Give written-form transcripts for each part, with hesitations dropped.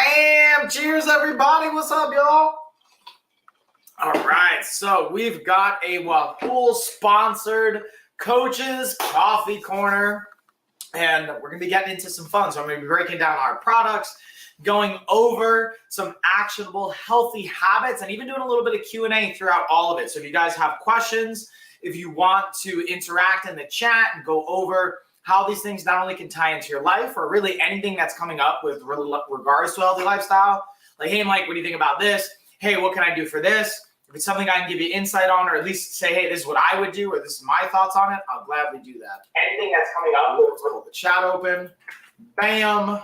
Bam! Cheers, everybody. What's up, y'all? All right, so we've got a Yeahhh-sponsored Coach's Coffee Corner, and we're going to be getting into some fun. So I'm going to be breaking down our products, going over some actionable, healthy habits, and even doing a little bit of Q&A throughout all of it. So if you guys have questions, if you want to interact in the chat and go over how these things not only can tie into your life or really anything that's coming up with regards to a healthy lifestyle, like, hey, Mike, what do you think about this? Hey, what can I do for this? If it's something I can give you insight on, or at least say, hey, this is what I would do, or this is my thoughts on it, I'll gladly do that. Anything that's coming up, let's hold the chat open. Bam.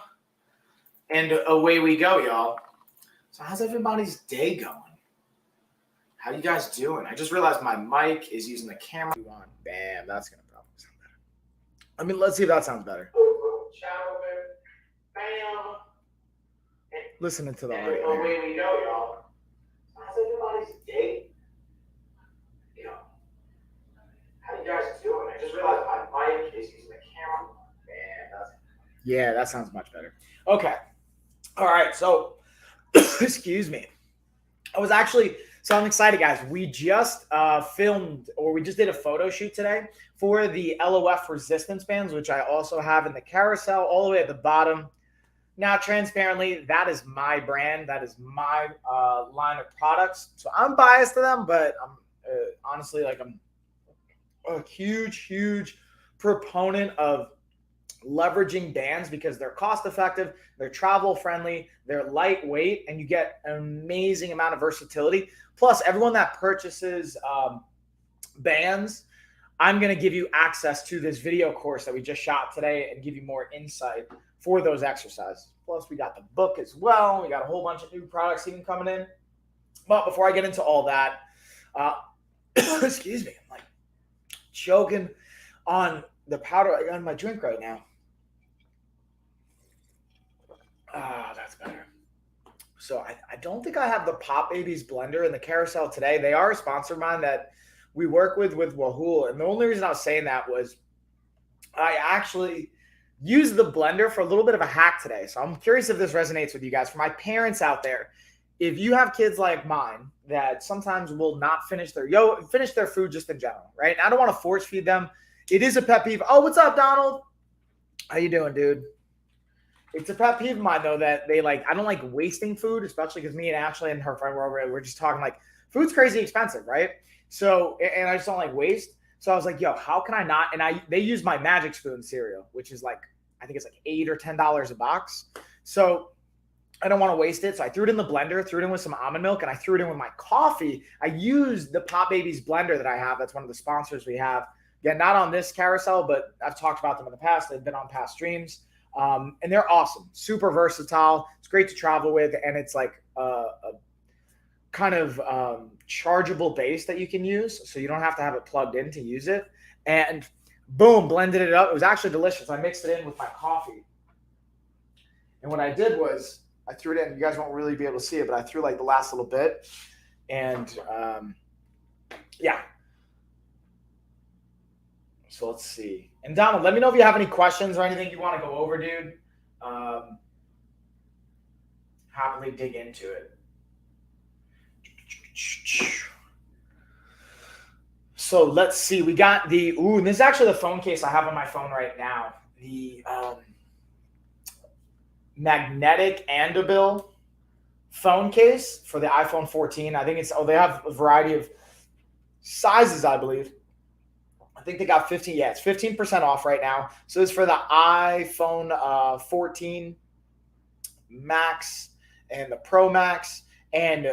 And away we go, y'all. So how's everybody's day going? How you guys doing? I just realized my mic is using the camera. Bam, that's going to probably sound better. I mean, let's see if that sounds better. Chat open. Bam. Listening to the audio. Away we go, y'all. How's everybody's day? You know, how you guys doing? I just realized my mic is using the camera. Yeah, that sounds much better. Okay. All right. So, excuse me. So I'm excited, guys. We just we just did a photo shoot today for the LOF resistance bands, which I also have in the carousel all the way at the bottom. Now, transparently, that is my brand. That is my line of products. So I'm biased to them, but I'm honestly, I'm a huge proponent of leveraging bands because they're cost effective, they're travel friendly, they're lightweight, and you get an amazing amount of versatility. Plus, everyone that purchases bands, I'm going to give you access to this video course that we just shot today and give you more insight for those exercises. Plus, we got the book as well. We got a whole bunch of new products even coming in. But before I get into all that, excuse me, I'm choking on the powder I got in my drink right now. That's better. So I don't think I have the Pop Babies blender in the carousel today. They are a sponsor of mine that we work with Yeahhh. And the only reason I was saying that was I actually used the blender for a little bit of a hack today. So I'm curious if this resonates with you guys. For my parents out there, if you have kids like mine that sometimes will not finish their food just in general, right? And I don't want to force feed them. It is a pet peeve. Oh, what's up, Donald? How you doing, dude? It's a pet peeve of mine, though, that I don't like wasting food, especially because me and Ashley and her friend were over there. We're just talking food's crazy expensive, right? So, and I just don't like waste. So I was like, yo, how can I not? And they use my Magic Spoon cereal, which is I think it's $8 or $10 a box. So I don't want to waste it. So I threw it in the blender, threw it in with some almond milk, and I threw it in with my coffee. I used the Pop Babies blender that I have. That's one of the sponsors we have. Again, not on this carousel, but I've talked about them in the past. They've been on past streams. And they're awesome, super versatile. It's great to travel with, and it's a kind of chargeable base that you can use, so you don't have to have it plugged in to use it. And boom, blended it up. It was actually delicious. I mixed it in with my coffee, and what I did was I threw it in. You guys won't really be able to see it, but I threw the last little bit, and yeah. So let's see. And Donald, let me know if you have any questions or anything you want to go over, dude. Happily dig into it. So let's see. We got and this is actually the phone case I have on my phone right now. The magnetic Andabil phone case for the iPhone 14. I think they have a variety of sizes, I believe. I think they got 15. Yeah, it's 15% off right now. So it's for the iPhone 14 Max and the Pro Max. And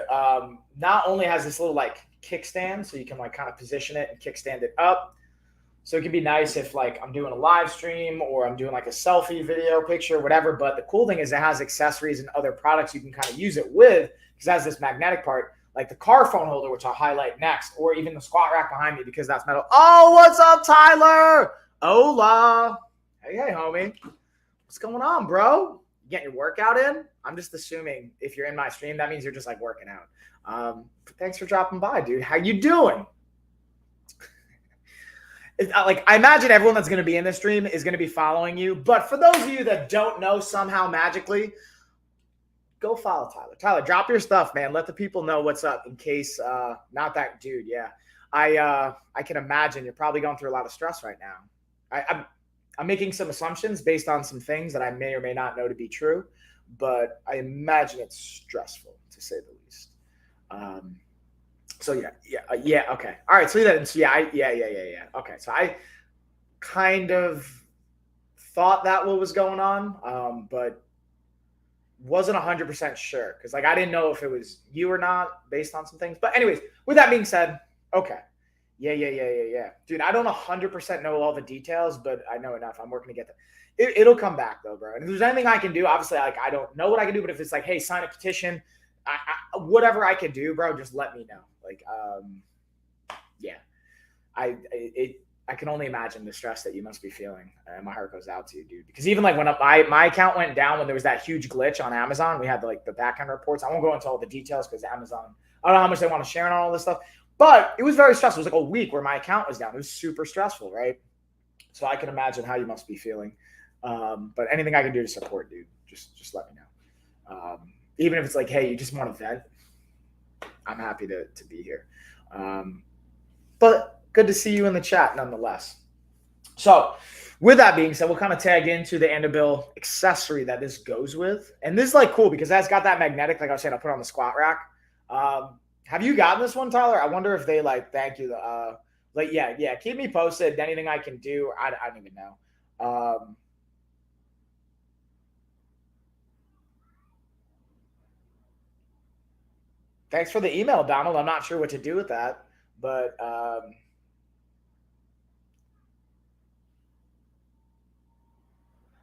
not only has this little kickstand, so you can kind of position it and kickstand it up. So it can be nice if I'm doing a live stream or I'm doing a selfie video picture, whatever. But the cool thing is it has accessories and other products you can kind of use it with because it has this magnetic part. Like the car phone holder, which I'll highlight next, or even the squat rack behind me because that's metal. Oh, what's up, Tyler? Hola. Hey, homie. What's going on, bro? You getting your workout in? I'm just assuming if you're in my stream, that means you're just working out. Thanks for dropping by, dude. How you doing? I imagine everyone that's going to be in this stream is going to be following you. But for those of you that don't know somehow magically, go follow Tyler. Tyler, drop your stuff, man. Let the people know what's up in case not that dude. Yeah. I can imagine you're probably going through a lot of stress right now. I'm making some assumptions based on some things that I may or may not know to be true, but I imagine it's stressful to say the least. So yeah. Okay. All right. So yeah. Okay. So I kind of thought that what was going on, but wasn't 100% sure because like I didn't know if it was you or not based on some things. But anyways, with that being said, okay. Yeah. Dude, I don't 100% know all the details, but I know enough. I'm working to get that. It'll come back though, bro. And if there's anything I can do, obviously, like I don't know what I can do, but if it's like, hey, sign a petition, whatever I can do, bro, just let me know. Like, yeah, I can only imagine the stress that you must be feeling. And my heart goes out to you, dude. Because even like when my account went down when there was that huge glitch on Amazon, we had like the back end reports. I won't go into all the details because Amazon, I don't know how much they want to share on all this stuff. But it was very stressful. It was like a week where my account was down. It was super stressful, right? So I can imagine how you must be feeling. But anything I can do to support, dude, just let me know. Even if it's like, hey, you just want to vent, I'm happy to be here. But good to see you in the chat nonetheless. So with that being said, we'll kind of tag into the Andabil accessory that this goes with. And this is like cool because that's got that magnetic, like I was saying, I'll put it on the squat rack. Have you gotten this one, Tyler? I wonder if they like thank you. Like, yeah. Keep me posted. Anything I can do, I don't even know. Thanks for the email, Donald. I'm not sure what to do with that, but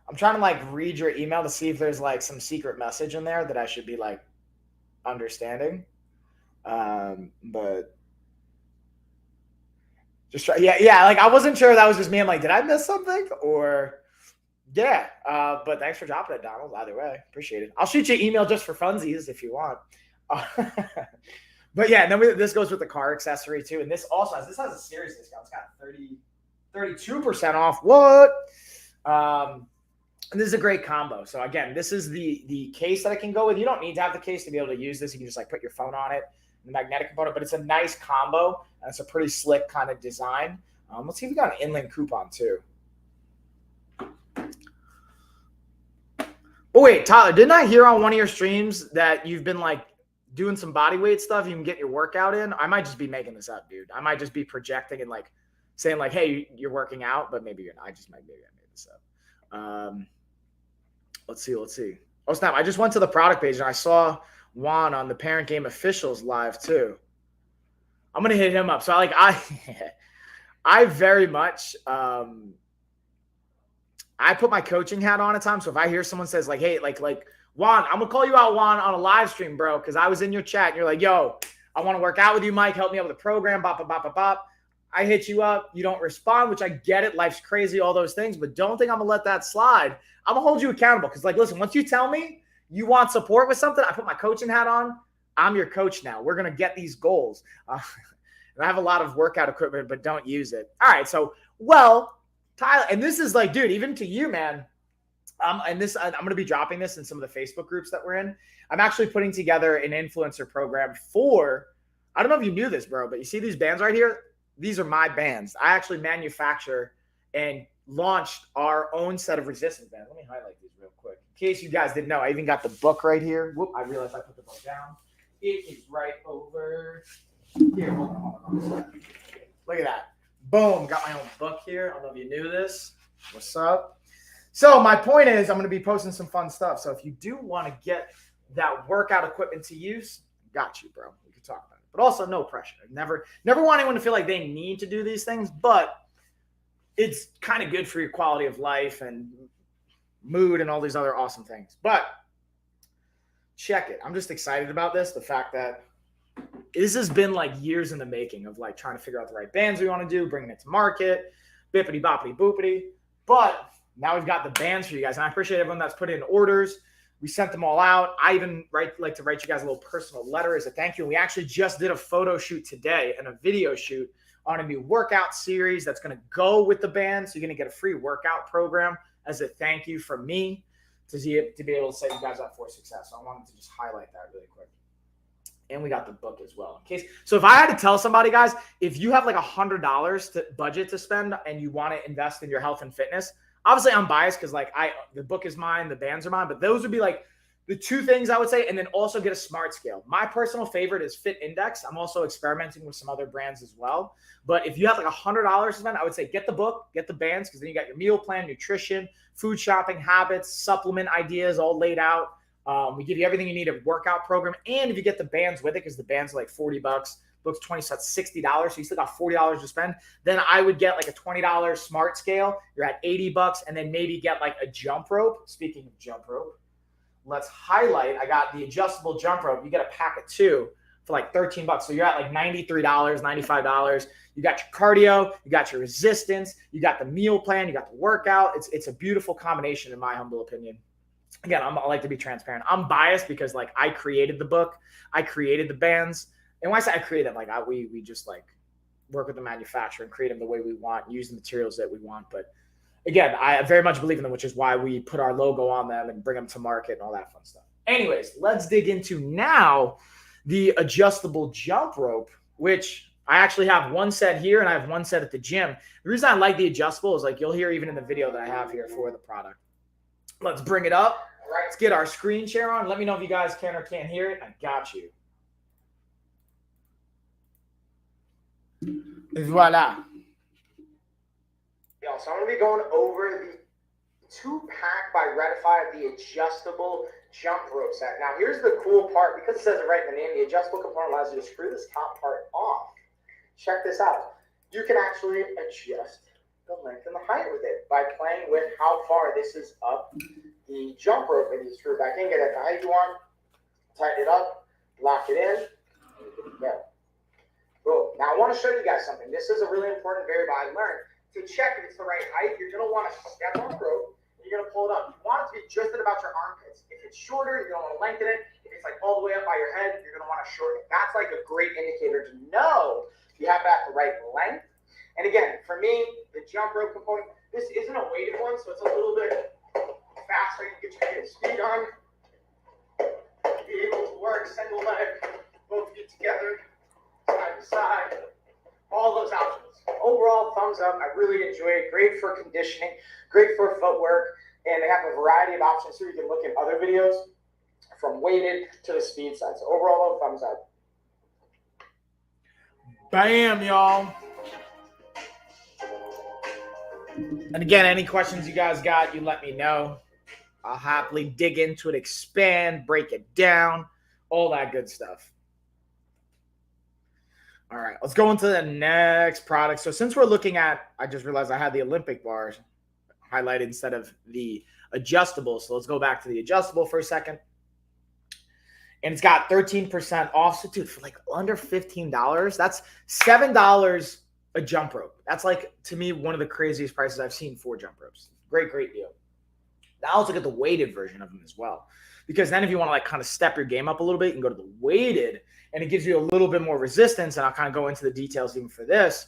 I'm trying to like read your email to see if there's like some secret message in there that I should be like understanding. But just try. Yeah. Like I wasn't sure that was just me. I'm like, did I miss something? Or yeah. But thanks for dropping it, Donald. Either way, appreciate it. I'll shoot you an email just for funsies if you want. But yeah, and then this goes with the car accessory too. And this also has a serious discount. It's got 32% off. What? And this is a great combo. So again, this is the case that I can go with. You don't need to have the case to be able to use this. You can just like put your phone on it, the magnetic component, but it's a nice combo. And it's a pretty slick kind of design. Let's see if we got an inland coupon too. Oh wait, Tyler, didn't I hear on one of your streams that you've been like doing some body weight stuff? You can get your workout in. I might just be making this up, dude. I might just be projecting and like saying like, hey, you're working out, but maybe you're not. Maybe I made this up. Let's see. Oh, snap. I just went to the product page and I saw Juan on the Parent Game Officials live too. I'm going to hit him up. So I very much, I put my coaching hat on at times. So if I hear someone says like, hey, like Juan, I'm going to call you out, Juan, on a live stream, bro. Cause I was in your chat and you're like, yo, I want to work out with you, Mike. Help me out with the program. Bop. I hit you up. You don't respond, which I get it. Life's crazy, all those things, but don't think I'm going to let that slide. I'm going to hold you accountable because, like, listen, once you tell me you want support with something, I put my coaching hat on. I'm your coach now. We're going to get these goals. And I have a lot of workout equipment, but don't use it. All right. So, well, Tyler, and this is like, dude, even to you, man. And this, I'm going to be dropping this in some of the Facebook groups that we're in. I'm actually putting together an influencer program for, I don't know if you knew this, bro, but you see these bands right here? These are my bands. I actually manufacture and launched our own set of resistance bands. Let me highlight these real quick. In case you guys didn't know, I even got the book right here. Whoop, I realized I put the book down. It is right over here. Hold on. Look at that. Boom. Got my own book here. I don't know if you knew this. What's up? So my point is I'm going to be posting some fun stuff. So if you do want to get that workout equipment to use, got you, bro. We can talk about it. But also no pressure. Never want anyone to feel like they need to do these things, but it's kind of good for your quality of life and mood and all these other awesome things. But check it. I'm just excited about this. The fact that this has been like years in the making of like trying to figure out the right bands we want to do, bringing it to market, bippity boppity boopity. But now we've got the bands for you guys. And I appreciate everyone that's put in orders. We sent them all out. I even like to write you guys a little personal letter as a thank you. And we actually just did a photo shoot today and a video shoot on a new workout series that's going to go with the band. So you're going to get a free workout program as a thank you from me to be able to set you guys up for success. So I wanted to just highlight that really quick. And we got the book as well. In case, so if I had to tell somebody, guys, if you have like $100 to budget to spend and you want to invest in your health and fitness, obviously I'm biased because like the book is mine, the bands are mine, but those would be like the two things I would say. And then also get a smart scale. My personal favorite is Fit Index. I'm also experimenting with some other brands as well. But if you have like $100 to spend, I would say get the book, get the bands, because then you got your meal plan, nutrition, food shopping habits, supplement ideas all laid out. We give you everything you need, a workout program. And if you get the bands with it, because the bands are like $40, book's 20, so that's $60. So you still got $40 to spend. Then I would get like a $20 smart scale. You're at $80, and then maybe get like a jump rope. Speaking of jump rope, let's highlight. I got the adjustable jump rope. You get a pack of 2 for like $13. So you're at like $93, $95. You got your cardio, you got your resistance, you got the meal plan, you got the workout. It's a beautiful combination in my humble opinion. Again, I like to be transparent. I'm biased because like I created the book, I created the bands, and when I say I created them, like we just like work with the manufacturer and create them the way we want, use the materials that we want. But again, I very much believe in them, which is why we put our logo on them and bring them to market and all that fun stuff. Anyways, let's dig into now the adjustable jump rope, which I actually have one set here and I have one set at the gym. The reason I like the adjustable is like you'll hear even in the video that I have here for the product. Let's bring it up. Let's get our screen share on. Let me know if you guys can or can't hear it. I got you. Voila. So I'm going to be going over the 2-pack by Redify, the adjustable jump rope set. Now, here's the cool part. Because it says it right in the name, the adjustable component allows you to screw this top part off. Check this out. You can actually adjust the length and the height with it by playing with how far this is up the jump rope, and you screw it back in, get it the height you want, tighten it up, lock it in, yeah. Boom. Now I want to show you guys something. This is a really important variable I learned. To check if it's the right height, you're going to want to step on the rope, and you're going to pull it up. You want it to be just at about your armpits. If it's shorter, you're going to want to lengthen it. If it's like all the way up by your head, you're going to want to shorten it. That's like a great indicator to know you have it at the right length. And again, for me, the jump rope component, this isn't a weighted one, so it's a little bit faster. You get your speed on. Be able to work single leg, both feet together, side to side, all those options. Overall, thumbs up. I really enjoy it. Great for conditioning, great for footwork, and they have a variety of options here. You can look at other videos from weighted to the speed side. So overall, thumbs up. Bam, y'all. And again, any questions you guys got, you let me know. I'll happily dig into it, expand, break it down, all that good stuff. All right, let's go into the next product. So since we're looking at, I just realized I had the Olympic bars highlighted instead of the adjustable. So let's go back to the adjustable for a second. And it's got 13% off. So dude, for like under $15, that's $7 a jump rope. That's like, to me, one of the craziest prices I've seen for jump ropes. Great, great deal. Now also get the weighted version of them as well. Because then if you want to like kind of step your game up a little bit, you can go to the weighted, and it gives you a little bit more resistance. And I'll kind of go into the details even for this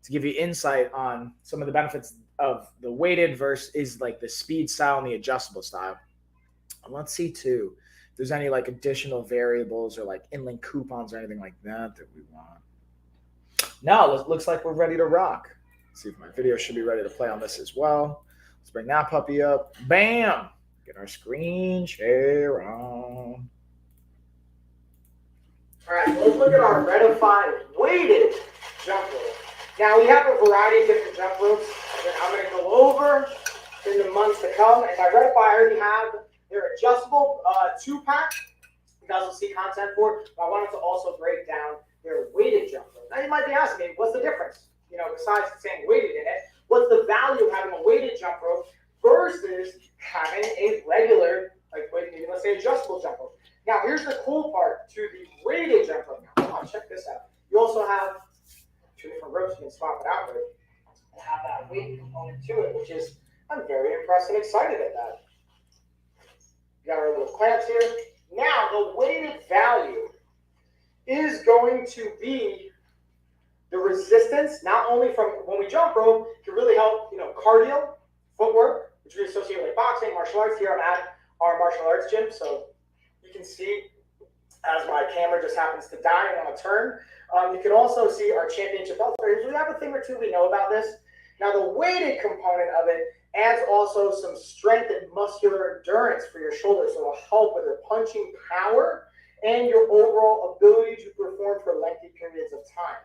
to give you insight on some of the benefits of the weighted versus like the speed style and the adjustable style. And let's see too, if there's any like additional variables or like in-link coupons or anything like that that we want. Now it looks like we're ready to rock. Let's see if my video should be ready to play on this as well. Let's bring that puppy up. Bam! Get our screen share on. All right, let's look at our Redify weighted jump rope. Now we have a variety of different jump ropes that I'm going to go over in the months to come. And by Redify, I already have their adjustable 2-pack. You guys will see content for it. But I wanted to also break down their weighted jump rope. Now you might be asking me, what's the difference? You know, besides saying weighted in it, what's the value of having a weighted jump rope versus having a regular, like let's say adjustable jump rope? Now here's the cool part to the weighted jump rope. Now, check this out. You also have 2 different ropes you can swap it out with and have that weight component to it, which is, I'm very impressed and excited at that. We got our little clamps here. Now the weighted value is going to be the resistance, not only from when we jump rope, can really help, you know, cardio, footwork, which we associate with boxing, martial arts. Here I'm at our martial arts gym. So you can see as my camera just happens to die on a turn. You can also see our championship belt. We have a thing or two we know about this. Now the weighted component of it adds also some strength and muscular endurance for your shoulders. So it'll help with your punching power and your overall ability to perform for lengthy periods of time.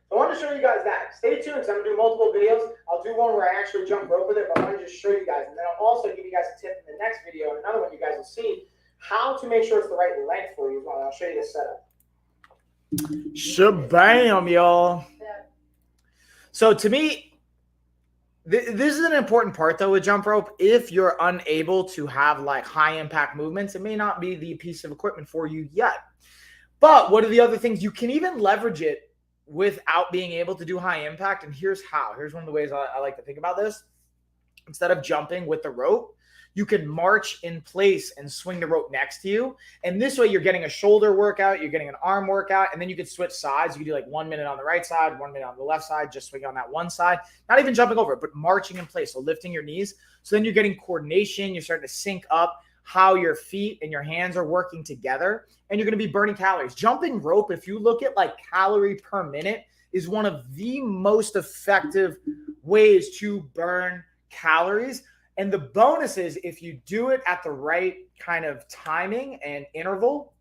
So I wanted to show you guys that. Stay tuned because I'm going to do multiple videos. I'll do one where I actually jump rope with it, but I want to just show you guys. And then I'll also give you guys a tip in the next video, and another one you guys will see how to make sure it's the right length for you as well. And I'll show you this setup. Shabam, y'all. So to me, this is an important part though with jump rope. If you're unable to have like high impact movements, it may not be the piece of equipment for you yet. But what are the other things? You can even leverage it without being able to do high impact. And here's how. Here's one of the ways I like to think about this. Instead of jumping with the rope, you can march in place and swing the rope next to you. And this way you're getting a shoulder workout, you're getting an arm workout, and then you can switch sides. You can do like 1 minute on the right side, 1 minute on the left side, just swing on that one side. Not even jumping over it, but marching in place. So lifting your knees. So then you're getting coordination. You're starting to sync up how your feet and your hands are working together. And you're going to be burning calories. Jumping rope, if you look at like calorie per minute, is one of the most effective ways to burn calories. And the bonus is if you do it at the right kind of timing and interval,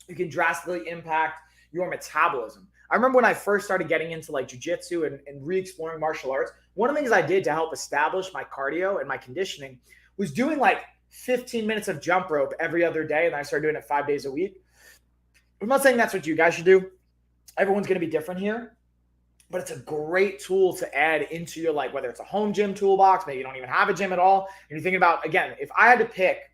you can drastically impact your metabolism. I remember when I first started getting into like jujitsu and re-exploring martial arts, one of the things I did to help establish my cardio and my conditioning was doing like 15 minutes of jump rope every other day. And I started doing it 5 days a week. I'm not saying that's what you guys should do. Everyone's going to be different here. But it's a great tool to add into your, like, whether it's a home gym toolbox, maybe you don't even have a gym at all. And you're thinking about, again, if I had to pick,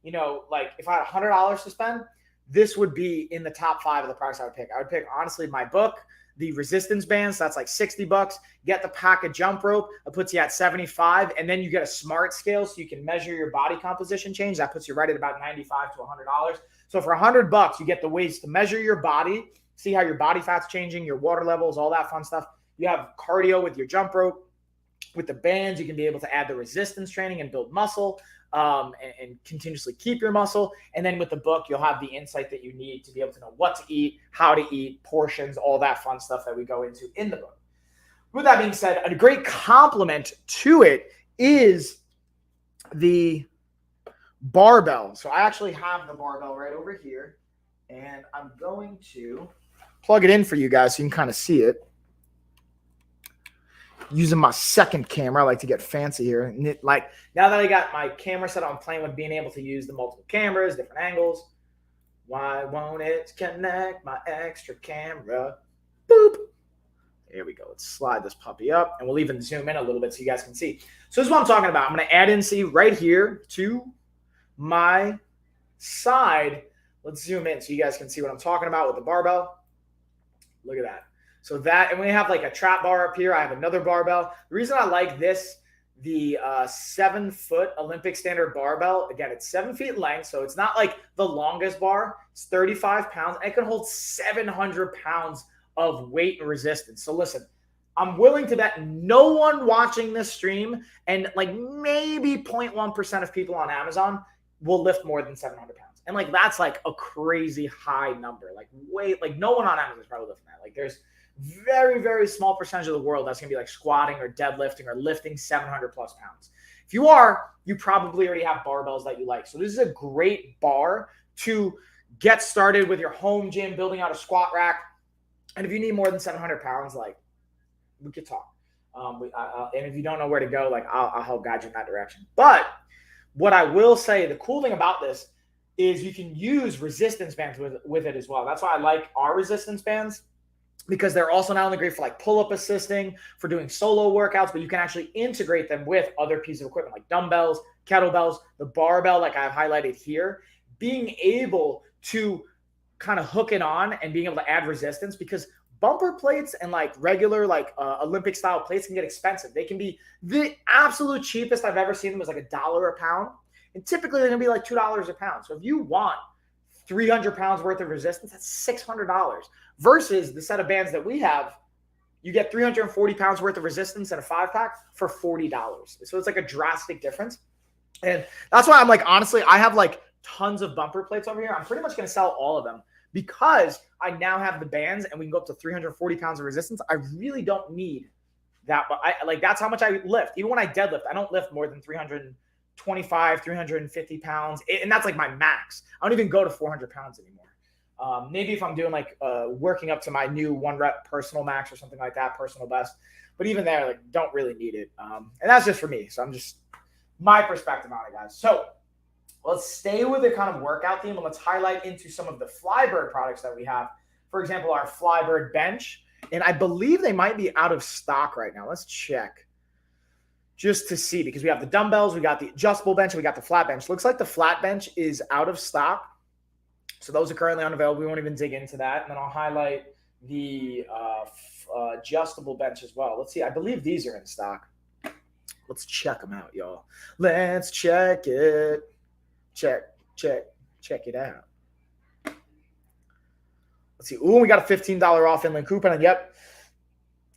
you know, like if I had $100 to spend, this would be in the top 5 of the products I would pick. I would pick, honestly, my book, the resistance bands. That's like $60. Get the pack of jump rope. It puts you at 75. And then you get a smart scale so you can measure your body composition change. That puts you right at about $95 to $100. So for $100, you get the ways to measure your body, see how your body fat's changing, your water levels, all that fun stuff. You have cardio with your jump rope. With the bands, you can be able to add the resistance training and build muscle and continuously keep your muscle. And then with the book, you'll have the insight that you need to be able to know what to eat, how to eat, portions, all that fun stuff that we go into in the book. With that being said, a great complement to it is the barbell. So I actually have the barbell right over here, and I'm going to plug it in for you guys so you can kind of see it. Using my second camera, I like to get fancy here. And like now that I got my camera set up, I'm playing with being able to use the multiple cameras, different angles. Why won't it connect my extra camera? Boop. Here we go. Let's slide this puppy up, and we'll even zoom in a little bit so you guys can see. So this is what I'm talking about. I'm going to add in, see right here to my side. Let's zoom in so you guys can see what I'm talking about with the barbell. Look at that. So that, and we have like a trap bar up here. I have another barbell. The reason I like this, the 7-foot Olympic standard barbell, again, it's 7 feet in length. So it's not like the longest bar. It's 35 pounds. And it can hold 700 pounds of weight and resistance. So listen, I'm willing to bet no one watching this stream and like maybe 0.1% of people on Amazon will lift more than 700 pounds. And like, that's like a crazy high number. Like no one on Amazon is probably lifting that. Like there's very, very small percentage of the world that's going to be like squatting or deadlifting or lifting 700 plus pounds. If you are, you probably already have barbells that you like. So this is a great bar to get started with your home gym, building out a squat rack. And if you need more than 700 pounds, like we could talk. And if you don't know where to go, like I'll help guide you in that direction. But what I will say, the cool thing about this is you can use resistance bands with it as well. That's why I like our resistance bands, because they're also not only great for like pull-up assisting, for doing solo workouts, but you can actually integrate them with other pieces of equipment like dumbbells, kettlebells, the barbell, like I've highlighted here, being able to kind of hook it on and being able to add resistance, because bumper plates and like regular like Olympic style plates can get expensive. They can be the absolute cheapest I've ever seen them was like $1 a pound. And typically they're gonna be like $2 a pound. So if you want 300 pounds worth of resistance, that's $600 versus the set of bands that we have. You get 340 pounds worth of resistance in a 5-pack for $40. So it's like a drastic difference. And that's why I'm like, honestly, I have like tons of bumper plates over here. I'm pretty much going to sell all of them because I now have the bands and we can go up to 340 pounds of resistance. I really don't need that, but that's how much I lift. Even when I deadlift, I don't lift more than 325, 350 pounds. And that's like my max. I don't even go to 400 pounds anymore. Maybe if I'm doing like working up to my new 1-rep personal max or something like that, personal best. But even there, like, don't really need it. And that's just for me. So I'm just my perspective on it, guys. So let's stay with the kind of workout theme and let's highlight into some of the Flybird products that we have. For example, our Flybird bench. And I believe they might be out of stock right now. Let's check just to see, because we have the dumbbells, we got the adjustable bench, and we got the flat bench. Looks like the flat bench is out of stock. So those are currently unavailable. We won't even dig into that. And then I'll highlight the adjustable bench as well. Let's see. I believe these are in stock. Let's check them out, y'all. Let's check it. Check it out. Let's see. Ooh, we got a $15 off inland coupon. And yep,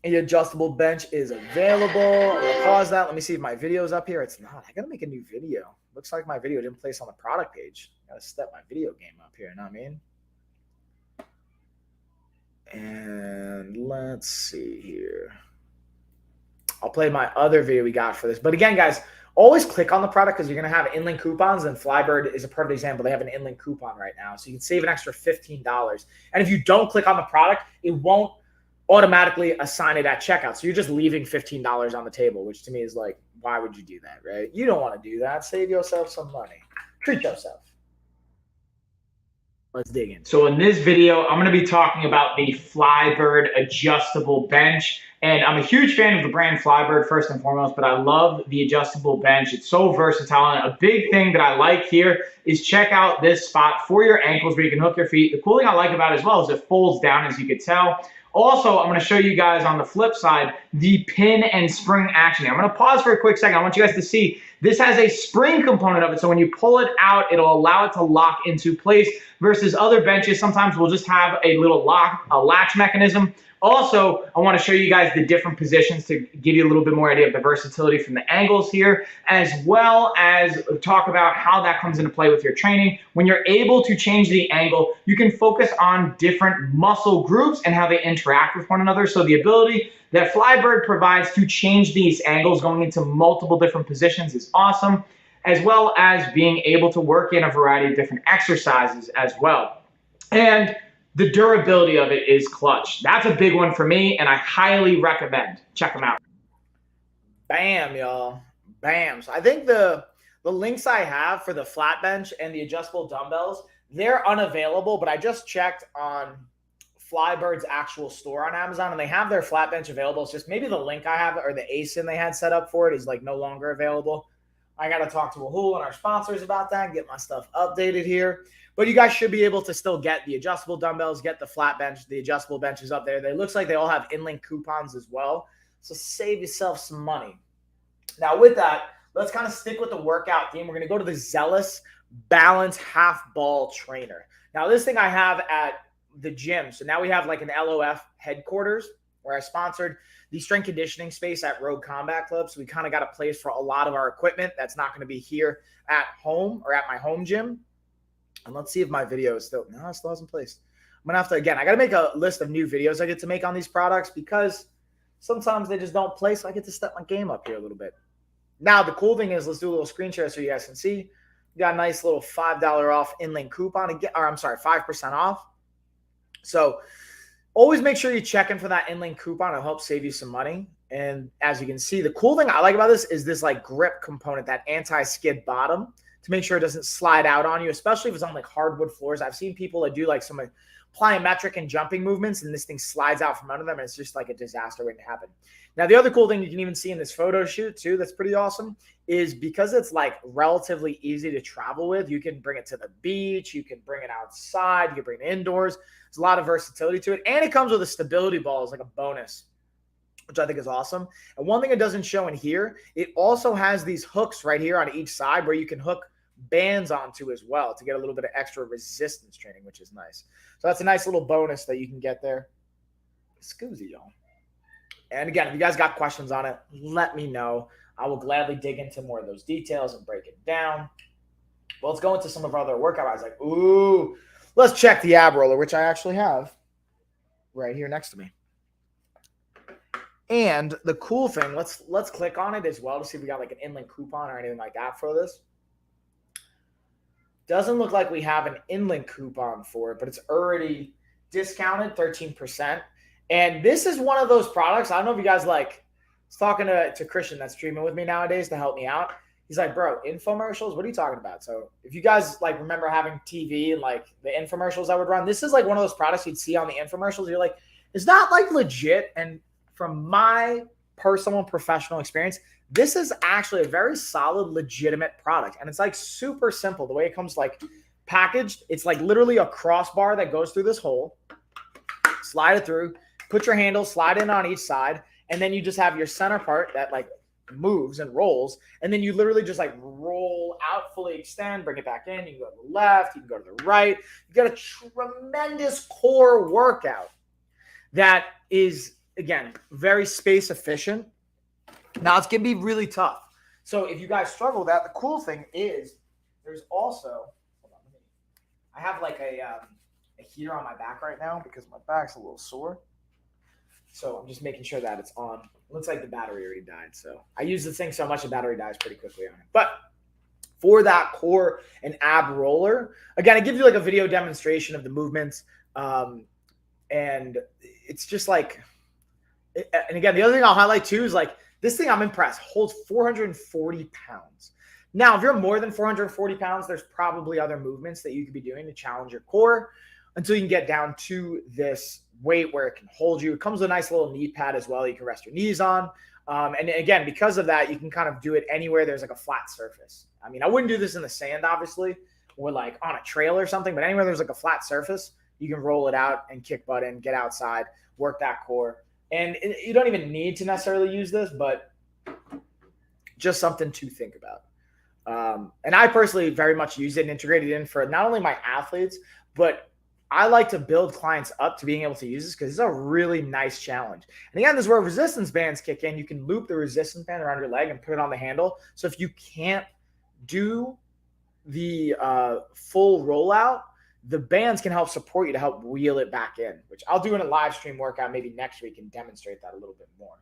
the adjustable bench is available. I'm going to pause that. Let me see if my video's up here. It's not. I got to make a new video. Looks like my video didn't place on the product page. Got to step my video game up here. You know what I mean? And let's see here. I'll play my other video we got for this. But again, guys, always click on the product because you're going to have inland coupons, and Flybird is a perfect example. They have an inland coupon right now. So you can save an extra $15. And if you don't click on the product, it won't automatically assign it at checkout. So you're just leaving $15 on the table, which to me is like, why would you do that, right? You don't want to do that. Save yourself some money. Treat yourself. Let's dig in. So in this video, I'm going to be talking about the Flybird adjustable bench. And I'm a huge fan of the brand Flybird first and foremost, but I love the adjustable bench. It's so versatile. And a big thing that I like here is check out this spot for your ankles where you can hook your feet. The cool thing I like about it as well is it folds down, as you could tell. Also, I'm going to show you guys on the flip side the pin and spring action. I'm going to pause for a quick second. I want you guys to see this has a spring component of it. So when you pull it out, it'll allow it to lock into place versus other benches. Sometimes we'll just have a little latch mechanism. Also, I want to show you guys the different positions to give you a little bit more idea of the versatility from the angles here, as well as talk about how that comes into play with your training. When you're able to change the angle, you can focus on different muscle groups and how they interact with one another. So the ability that Flybird provides to change these angles going into multiple different positions is awesome, as well as being able to work in a variety of different exercises as well. And the durability of it is clutch. That's a big one for me, and I highly recommend. Check them out. Bam, y'all. Bam. So I think the links I have for the flat bench and the adjustable dumbbells, they're unavailable, but I just checked on Flybird's actual store on Amazon, and they have their flat bench available. It's just maybe the link I have or the ASIN they had set up for it is like no longer available. I got to talk to Yeahhh and our sponsors about that and get my stuff updated here. But you guys should be able to still get the adjustable dumbbells, get the flat bench, the adjustable benches up there. It looks like they all have inlink coupons as well. So save yourself some money. Now with that, let's kind of stick with the workout theme. We're going to go to the Zealous Balance Half Ball Trainer. Now this thing I have at the gym. So now we have like an LOF headquarters where I sponsored the strength conditioning space at Rogue Combat Club. So we kind of got a place for a lot of our equipment that's not going to be here at home or at my home gym. And let's see if my video is still, no, it still hasn't placed. I'm going to have to, again, I got to make a list of new videos I get to make on these products because sometimes they just don't place. So I get to step my game up here a little bit. Now, the cool thing is, let's do a little screen share so you guys can see. We got a nice little $5 off inlink coupon again, or I'm sorry, 5% off. So always make sure you're checking for that inlink coupon. It'll help save you some money. And as you can see, the cool thing I like about this is this like grip component, that anti-skid bottom, to make sure it doesn't slide out on you, especially if it's on like hardwood floors. I've seen people that do like some plyometric and jumping movements, and this thing slides out from under them, and it's just like a disaster waiting to happen. Now, the other cool thing you can even see in this photo shoot too, that's pretty awesome, is because it's like relatively easy to travel with, you can bring it to the beach, you can bring it outside, you can bring it indoors. There's a lot of versatility to it, and it comes with a stability ball as like a bonus, which I think is awesome. And one thing it doesn't show in here, it also has these hooks right here on each side where you can hook bands onto as well to get a little bit of extra resistance training, which is nice. So that's a nice little bonus that you can get there. Scoozy, y'all. And again, if you guys got questions on it, let me know. I will gladly dig into more of those details and break it down. Well, let's go into some of our other workout. I was like, ooh, let's check the ab roller, which I actually have right here next to me. And the cool thing, let's click on it as well to see if we got like an inlink coupon or anything like that for this. Doesn't look like we have an inlink coupon for it, but it's already discounted 13%. And this is one of those products. I don't know if you guys like, I was talking to Christian that's streaming with me nowadays to help me out. He's like, bro, infomercials, what are you talking about? So if you guys like remember having TV and like the infomercials I would run, this is like one of those products you'd see on the infomercials. You're like, is that like legit? And from my personal and professional experience, this is actually a very solid, legitimate product. And it's like super simple. The way it comes like packaged, it's like literally a crossbar that goes through this hole. Slide it through, put your handle, slide in on each side, and then you just have your center part that like moves and rolls. And then you literally just like roll out, fully extend, bring it back in. You can go to the left, you can go to the right. You got a tremendous core workout that is, again, very space efficient. Now it's going to be really tough. So if you guys struggle with that, the cool thing is there's also, hold on, I have like a heater on my back right now because my back's a little sore. So I'm just making sure that it's on. It looks like the battery already died. So I use this thing so much the battery dies pretty quickly on it. But for that core and ab roller, again, it gives you like a video demonstration of the movements. And it's just like, and again, the other thing I'll highlight too is like this thing I'm impressed, holds 440 pounds. Now, if you're more than 440 pounds, there's probably other movements that you could be doing to challenge your core until you can get down to this weight where it can hold you. It comes with a nice little knee pad as well. You can rest your knees on. And again, because of that, you can kind of do it anywhere there's like a flat surface. I mean, I wouldn't do this in the sand, obviously, or like on a trail or something, but anywhere there's like a flat surface, you can roll it out and kick butt in, get outside, work that core. And you don't even need to necessarily use this, but just something to think about. And I personally very much use it and integrate it in for not only my athletes, but I like to build clients up to being able to use this because it's a really nice challenge. And again, this is where resistance bands kick in. You can loop the resistance band around your leg and put it on the handle. So if you can't do the full rollout, the bands can help support you to help wheel it back in, which I'll do in a live stream workout maybe next week and demonstrate that a little bit more.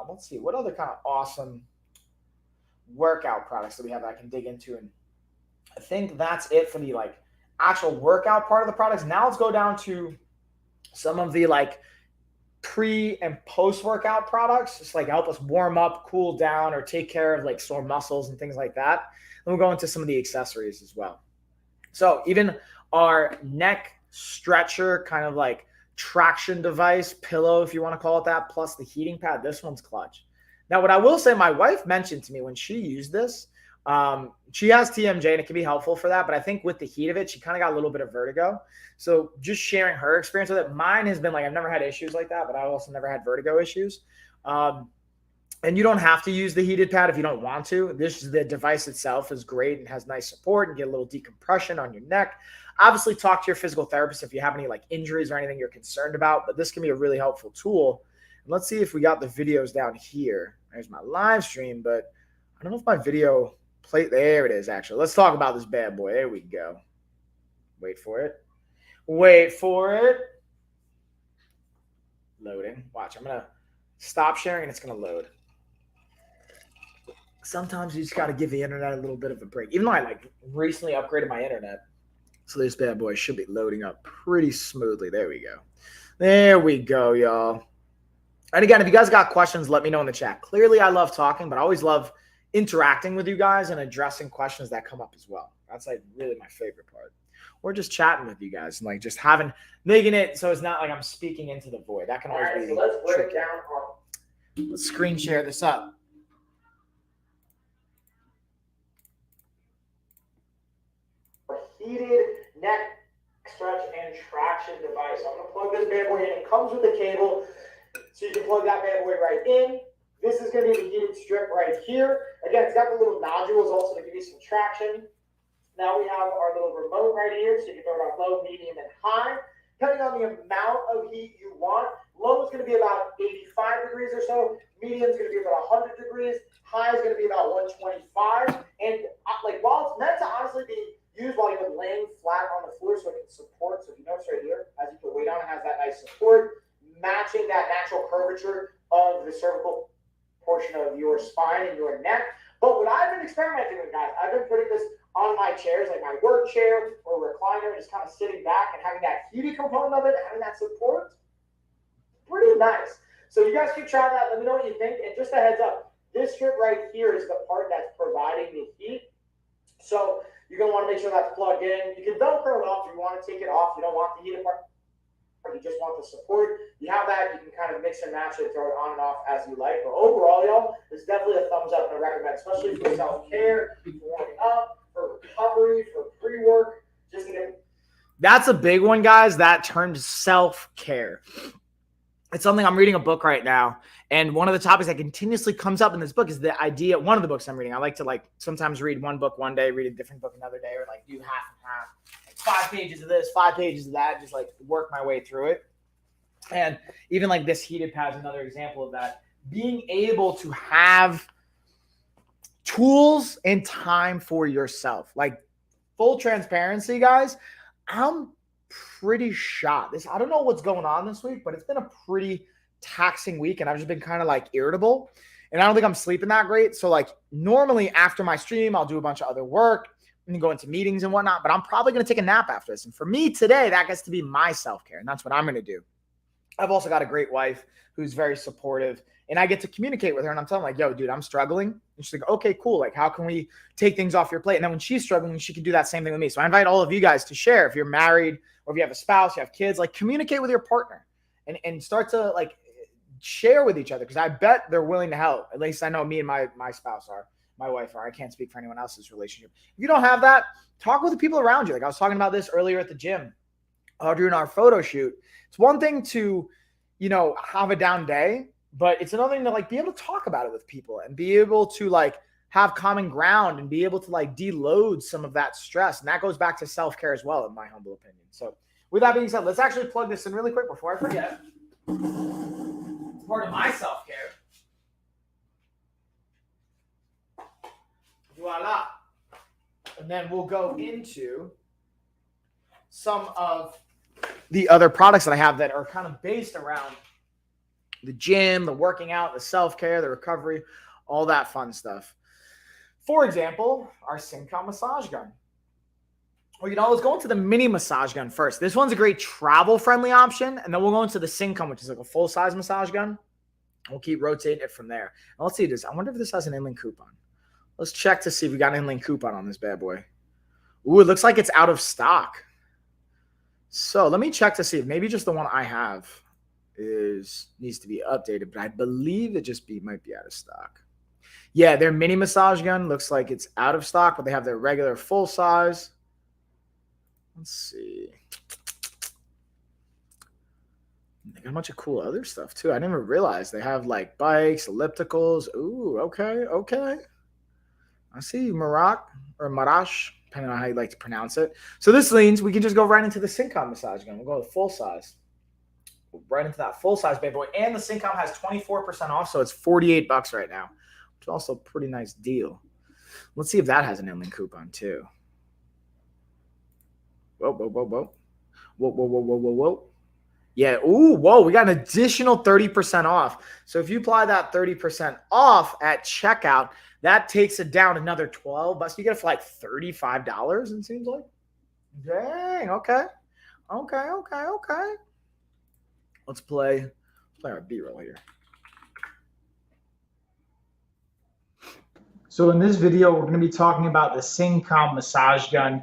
Let's see, what other kind of awesome workout products do we have that I can dig into? And I think that's it for the like actual workout part of the products. Now let's go down to some of the like pre and post workout products, just like help us warm up, cool down, or take care of like sore muscles and things like that. And we'll go into some of the accessories as well. So even our neck stretcher, kind of like traction device, pillow, if you want to call it that, plus the heating pad, this one's clutch. Now, what I will say, my wife mentioned to me when she used this, she has TMJ and it can be helpful for that. But I think with the heat of it, she kind of got a little bit of vertigo. So just sharing her experience with it, mine has been like, I've never had issues like that, but I've also never had vertigo issues. And you don't have to use the heated pad if you don't want to. The device itself is great and has nice support and get a little decompression on your neck. Obviously, talk to your physical therapist if you have any like injuries or anything you're concerned about, but this can be a really helpful tool. And let's see if we got the videos down here. There's my live stream, but I don't know if my video play. There it is, actually. Let's talk about this bad boy. There we go. Wait for it. Wait for it. Loading. Watch. I'm going to stop sharing and it's going to load. Sometimes you just got to give the internet a little bit of a break. Even though I like recently upgraded my internet, so this bad boy should be loading up pretty smoothly. There we go. There we go, y'all. And again, if you guys got questions, let me know in the chat. Clearly, I love talking, but I always love interacting with you guys and addressing questions that come up as well. That's like really my favorite part. Or just chatting with you guys and like just making it so it's not like I'm speaking into the void. That can always be tricky. Let's break it down. Let's screen share this up. Heated neck stretch and traction device. I'm going to plug this bad boy in. It comes with the cable, so you can plug that bad boy right in. This is going to be the heated strip right here. Again, it's got the little nodules also to give you some traction. Now we have our little remote right here, so you can throw it on low, medium, and high. Depending on the amount of heat you want, Low is going to be about 85 degrees or so. Medium is going to be about 100 degrees. High is going to be about 125. And like while it's meant to honestly be used while you're laying flat on the floor so it can support. So if you notice right here, as you put weight on, it has that nice support, matching that natural curvature of the cervical portion of your spine and your neck. But what I've been experimenting with, guys, I've been putting this on my chairs, like my work chair or recliner, and just kind of sitting back and having that heated component of it, having that support. Pretty nice. So you guys can try that. Let me know what you think. And just a heads up, this strip right here is the part that's providing the heat. So you're going to want to make sure that's plugged in. You can Velcro it off if you want to take it off. You don't want the heated part. You just want the support. You have that. You can kind of mix and match it, throw it on and off as you like. But overall, y'all, it's definitely a thumbs up and a recommend, especially for self-care, for warming up, for recovery, for pre-work. Just get. That's a big one, guys. That term, self-care. It's something I'm reading a book right now. And one of the topics that continuously comes up in this book is the idea, one of the books I'm reading. I like to sometimes read one book one day, read a different book another day, or do half and half. 5 pages of this, 5 pages of that, just work my way through it. And even this heated pad is another example of that. Being able to have tools and time for yourself. Full transparency, guys, I'm pretty shot. I don't know what's going on this week, but it's been a pretty taxing week, and I've just been kind of irritable. And I don't think I'm sleeping that great. So normally after my stream, I'll do a bunch of other work and go into meetings and whatnot, but I'm probably going to take a nap after this. And for me today, that gets to be my self-care, and that's what I'm going to do. I've also got a great wife who's very supportive, and I get to communicate with her, and I'm telling her, yo, dude, I'm struggling. And she's like, okay, cool. How can we take things off your plate? And then when she's struggling, she can do that same thing with me. So I invite all of you guys to share. If you're married or if you have a spouse, you have kids, communicate with your partner and start to share with each other, because I bet they're willing to help. At least I know me and my spouse are. My wife are. I can't speak for anyone else's relationship. If you don't have that, talk with the people around you. I was talking about this earlier at the gym during our photo shoot. It's one thing to, have a down day, but it's another thing to be able to talk about it with people and be able to have common ground and be able to deload some of that stress. And that goes back to self-care as well, in my humble opinion. So with that being said, let's actually plug this in really quick before I forget. It's part of my self-care. Voila. And then we'll go into some of the other products that I have that are kind of based around the gym, the working out, the self-care, the recovery, all that fun stuff. For example, our Syncom massage gun. Well, let's go into the mini massage gun first. This one's a great travel-friendly option, and then we'll go into the Syncom, which is a full-size massage gun. We'll keep rotating it from there. And let's see this. I wonder if this has an inland coupon. Let's check to see if we got an inland coupon on this bad boy. Ooh, it looks like it's out of stock. So let me check to see if maybe just the one I have needs to be updated, but I believe it might be out of stock. Yeah, their mini massage gun looks like it's out of stock, but they have their regular full size. Let's see. They got a bunch of cool other stuff too. I didn't even realize they have bikes, ellipticals. Ooh, okay. I see Marash, depending on how you like to pronounce it. So this means we can just go right into the Syncom massage gun. We'll go with full size. Right into that full size bad boy. And the Syncom has 24% off, so it's $48 right now, which is also a pretty nice deal. Let's see if that has an inland coupon too. Whoa. Yeah, whoa, we got an additional 30% off. So if you apply that 30% off at checkout, that takes it down another $12. You get it for $35, it seems like. Dang, okay. Let's play our B-roll here. So in this video, we're going to be talking about the Syncom massage gun.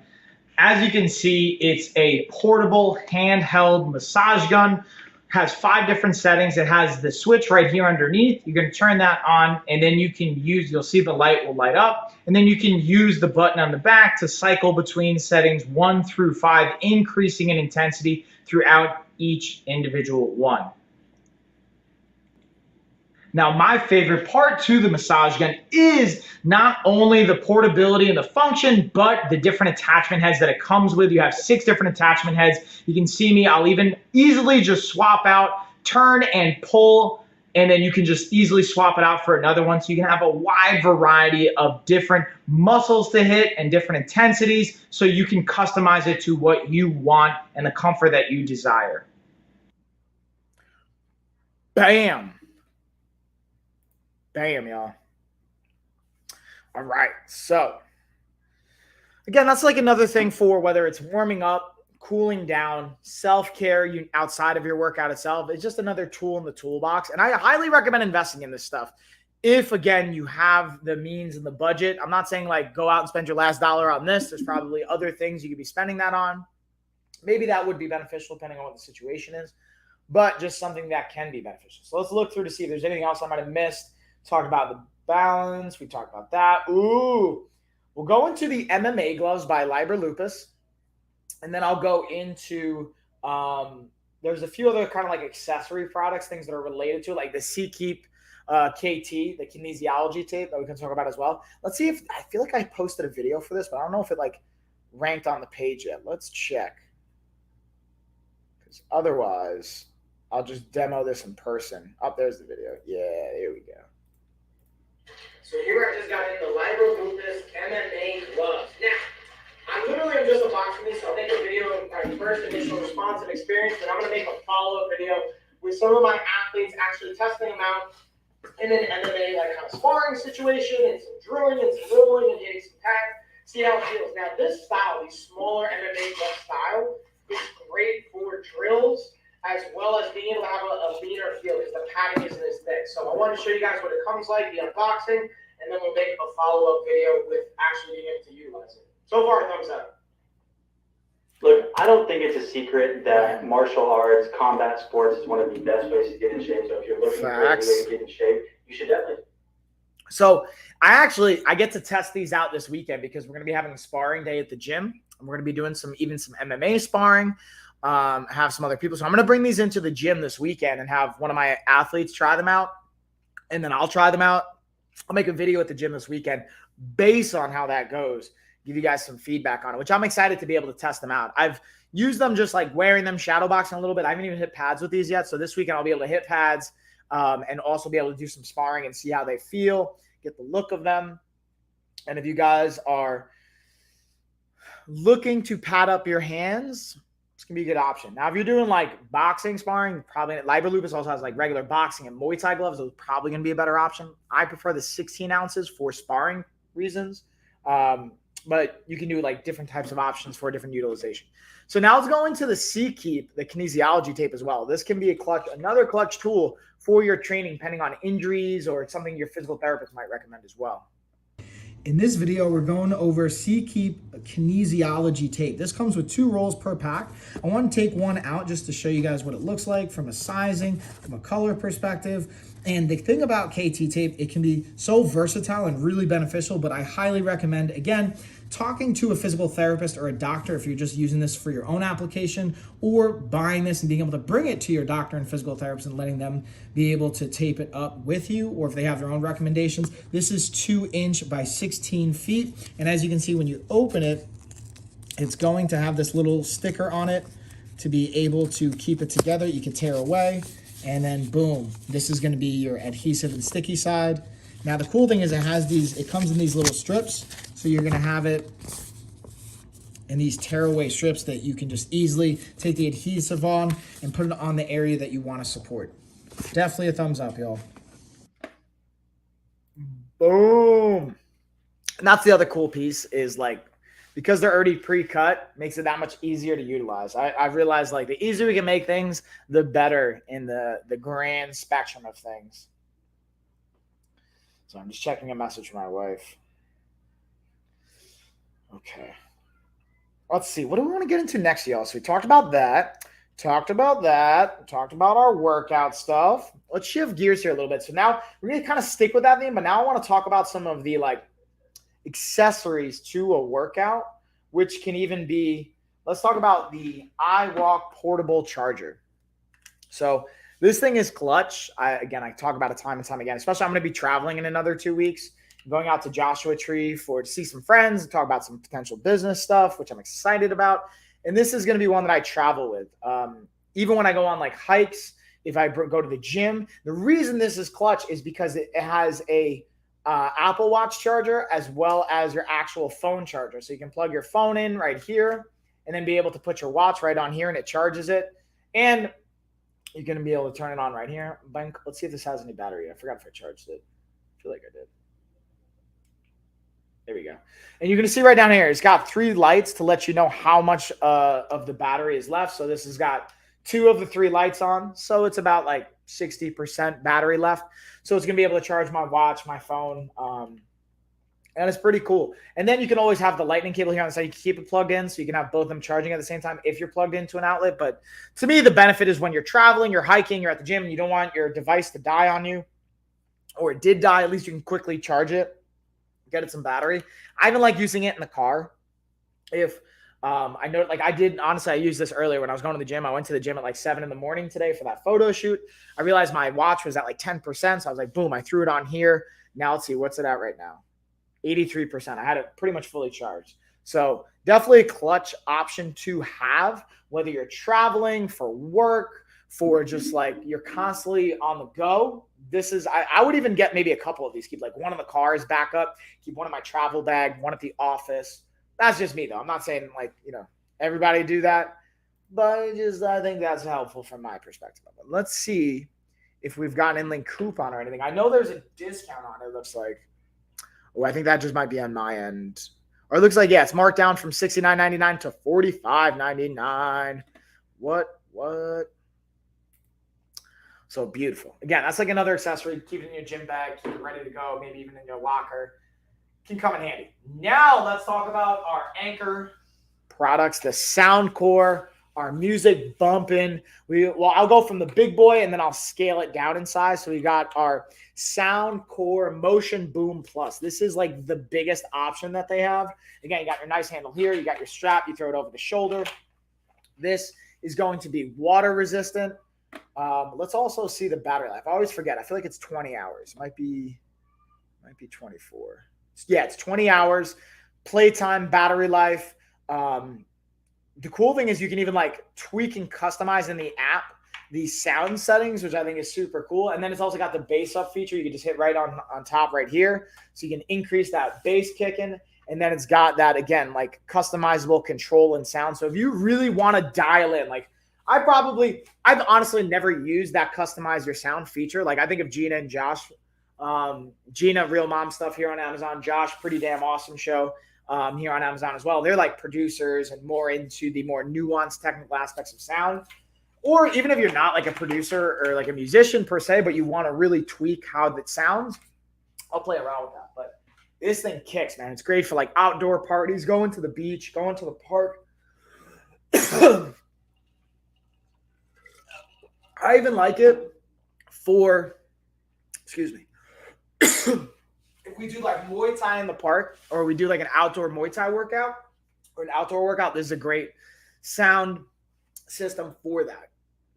As you can see, it's a portable handheld massage gun. Has 5 different settings. It has the switch right here underneath. You're going to turn that on, and then you'll see the light will light up, and then you can use the button on the back to cycle between settings 1 through 5, increasing in intensity throughout each individual one. Now, my favorite part to the massage gun is not only the portability and the function, but the different attachment heads that it comes with. You have 6 different attachment heads. You can see me, I'll even easily just swap out turn and pull, and then you can just easily swap it out for another one. So you can have a wide variety of different muscles to hit and different intensities, so you can customize it to what you want and the comfort that you desire. Bam. Bam, y'all. All right. So again, that's like another thing for whether it's warming up, cooling down, self-care outside of your workout itself. It's just another tool in the toolbox. And I highly recommend investing in this stuff. If, again, you have the means and the budget. I'm not saying like go out and spend your last dollar on this. There's probably other things you could be spending that on. Maybe that would be beneficial depending on what the situation is, but just something that can be beneficial. So let's look through to see if there's anything else I might have missed. Talk about the balance. We talked about that. Ooh, we'll go into the MMA gloves by Liber Lupus. And then I'll go into, there's a few other kind of like accessory products, things that are related to, like the C-Keep KT, the kinesiology tape that we can talk about as well. Let's see if, I feel like I posted a video for this, but I don't know if it like ranked on the page yet. Let's check. Because otherwise, I'll just demo this in person. Oh, there's the video. Yeah, here we go. So here I just got in the Liber Lupus MMA gloves. Now, I literally am just unboxing these, so I'll make a video of my first initial response and experience, and I'm going to make a follow-up video with some of my athletes actually testing them out in an MMA like kind of sparring situation, and some drilling and some rolling and hitting some tags, see how it feels. Now, this style, the smaller MMA glove style, is great for drills as well as being able to have a leaner feel because the padding isn't as thick. So I wanted to show you guys what it comes like, the unboxing, and then we'll make a follow-up video with actually being able to utilize it. So far, thumbs up. Look, I don't think it's a secret that martial arts, combat sports is one of the best ways to get in shape. So if you're looking for a way to get in shape, you should definitely. So I get to test these out this weekend because we're going to be having a sparring day at the gym. And we're going to be doing some MMA sparring, have some other people. So I'm going to bring these into the gym this weekend and have one of my athletes try them out. And then I'll try them out. I'll make a video at the gym this weekend based on how that goes. Give you guys some feedback on it, which I'm excited to be able to test them out. I've used them just like wearing them, shadow boxing a little bit. I haven't even hit pads with these yet. So this weekend I'll be able to hit pads and also be able to do some sparring and see how they feel, get the look of them. And if you guys are looking to pad up your hands, it's going to be a good option. Now, if you're doing like boxing sparring, probably Liber Lupus also has like regular boxing and Muay Thai gloves. Those are probably going to be a better option. I prefer the 16 ounces for sparring reasons. But you can do like different types of options for different utilization. So now let's go into the C-Keep, the kinesiology tape as well. This can be another clutch tool for your training, depending on injuries or something your physical therapist might recommend as well. In this video, we're going over C-Keep kinesiology tape. This comes with 2 rolls per pack. I want to take one out just to show you guys what it looks like from a sizing, from a color perspective. And the thing about KT tape, it can be so versatile and really beneficial, but I highly recommend, again, talking to a physical therapist or a doctor if you're just using this for your own application, or buying this and being able to bring it to your doctor and physical therapist and letting them be able to tape it up with you, or if they have their own recommendations. This is 2" by 16 feet. And as you can see, when you open it, it's going to have this little sticker on it to be able to keep it together. You can tear away, and then boom, this is going to be your adhesive and sticky side. Now the cool thing is it comes in these little strips, so you're going to have it in these tearaway strips that you can just easily take the adhesive on and put it on the area that you want to support. Definitely a thumbs up, y'all. Boom. And that's the other cool piece is like, because they're already pre-cut, makes it that much easier to utilize. I've realized like the easier we can make things, the better in the grand spectrum of things. So I'm just checking a message from my wife. Okay. Let's see. What do we want to get into next, y'all? So we talked about that. Talked about our workout stuff. Let's shift gears here a little bit. So now we're going to kind of stick with that theme, but now I want to talk about some of the like accessories to a workout, which can even be, let's talk about the iWalk portable charger. So this thing is clutch. I talk about it time and time again, especially I'm going to be traveling in another 2 weeks, going out to Joshua Tree to see some friends and talk about some potential business stuff, which I'm excited about. And this is going to be one that I travel with. Even when I go on like hikes, if I go to the gym. The reason this is clutch is because it has a Apple Watch charger as well as your actual phone charger. So you can plug your phone in right here and then be able to put your watch right on here and it charges it. And you're going to be able to turn it on right here. Let's see if this has any battery. I forgot if I charged it. I feel like I did. There we go. And you're going to see right down here, it's got 3 lights to let you know how much of the battery is left. So this has got 2 of the 3 lights on. So it's about like 60% battery left. So it's going to be able to charge my watch, my phone. And it's pretty cool. And then you can always have the lightning cable here on the side. You can keep it plugged in so you can have both of them charging at the same time if you're plugged into an outlet. But to me, the benefit is when you're traveling, you're hiking, you're at the gym, and you don't want your device to die on you, or it did die, at least you can quickly charge it, get it some battery. I even like using it in the car. If I know, like I did, honestly, I used this earlier when I was going to the gym. I went to the gym at like 7 in the morning today for that photo shoot. I realized my watch was at like 10%. So I was like, boom, I threw it on here. Now let's see, what's it at right now? 83%. I had it pretty much fully charged. So definitely a clutch option to have, whether you're traveling for work, for just like you're constantly on the go. This is, I would even get maybe a couple of these, keep like one in the car as backup, keep one in my travel bag, one at the office. That's just me though. I'm not saying like, everybody do that, but I think that's helpful from my perspective. But let's see if we've got an in-link coupon or anything. I know there's a discount on it, it looks like. Oh, I think that just might be on my end. Or it looks like, yeah, it's marked down from $69.99 to $45.99. What? So beautiful. Again, that's like another accessory. Keep it in your gym bag. Keep it ready to go. Maybe even in your locker. Can come in handy. Now let's talk about our Anchor products, the Soundcore, our music bumping. I'll go from the big boy and then I'll scale it down in size. So we got our Soundcore Motion Boom Plus. This is like the biggest option that they have. Again, you got your nice handle here. You got your strap. You throw it over the shoulder. This is going to be water resistant. Let's also see the battery life. I always forget. I feel like it's 20 hours. Might be 24. Yeah, it's 20 hours. Playtime, battery life. The cool thing is you can even like tweak and customize in the app the sound settings, which I think is super cool. And then it's also got the bass up feature. You can just hit right on top right here. So you can increase that bass kicking. And then it's got that, again, like customizable control and sound. So if you really want to dial in, like I've honestly never used that customize your sound feature. Like I think of Gina and Josh, Gina, Real Mom Stuff here on Amazon, Josh, pretty damn awesome show here on Amazon as well. They're like producers and more into the more nuanced technical aspects of sound. Or even if you're not like a producer or like a musician per se, but you want to really tweak how that sounds, I'll play around with that. But this thing kicks, man. It's great for like outdoor parties, going to the beach, going to the park. I even like it for, excuse me, if we do like Muay Thai in the park, or we do like an outdoor Muay Thai workout or an outdoor workout, this is a great sound system for that.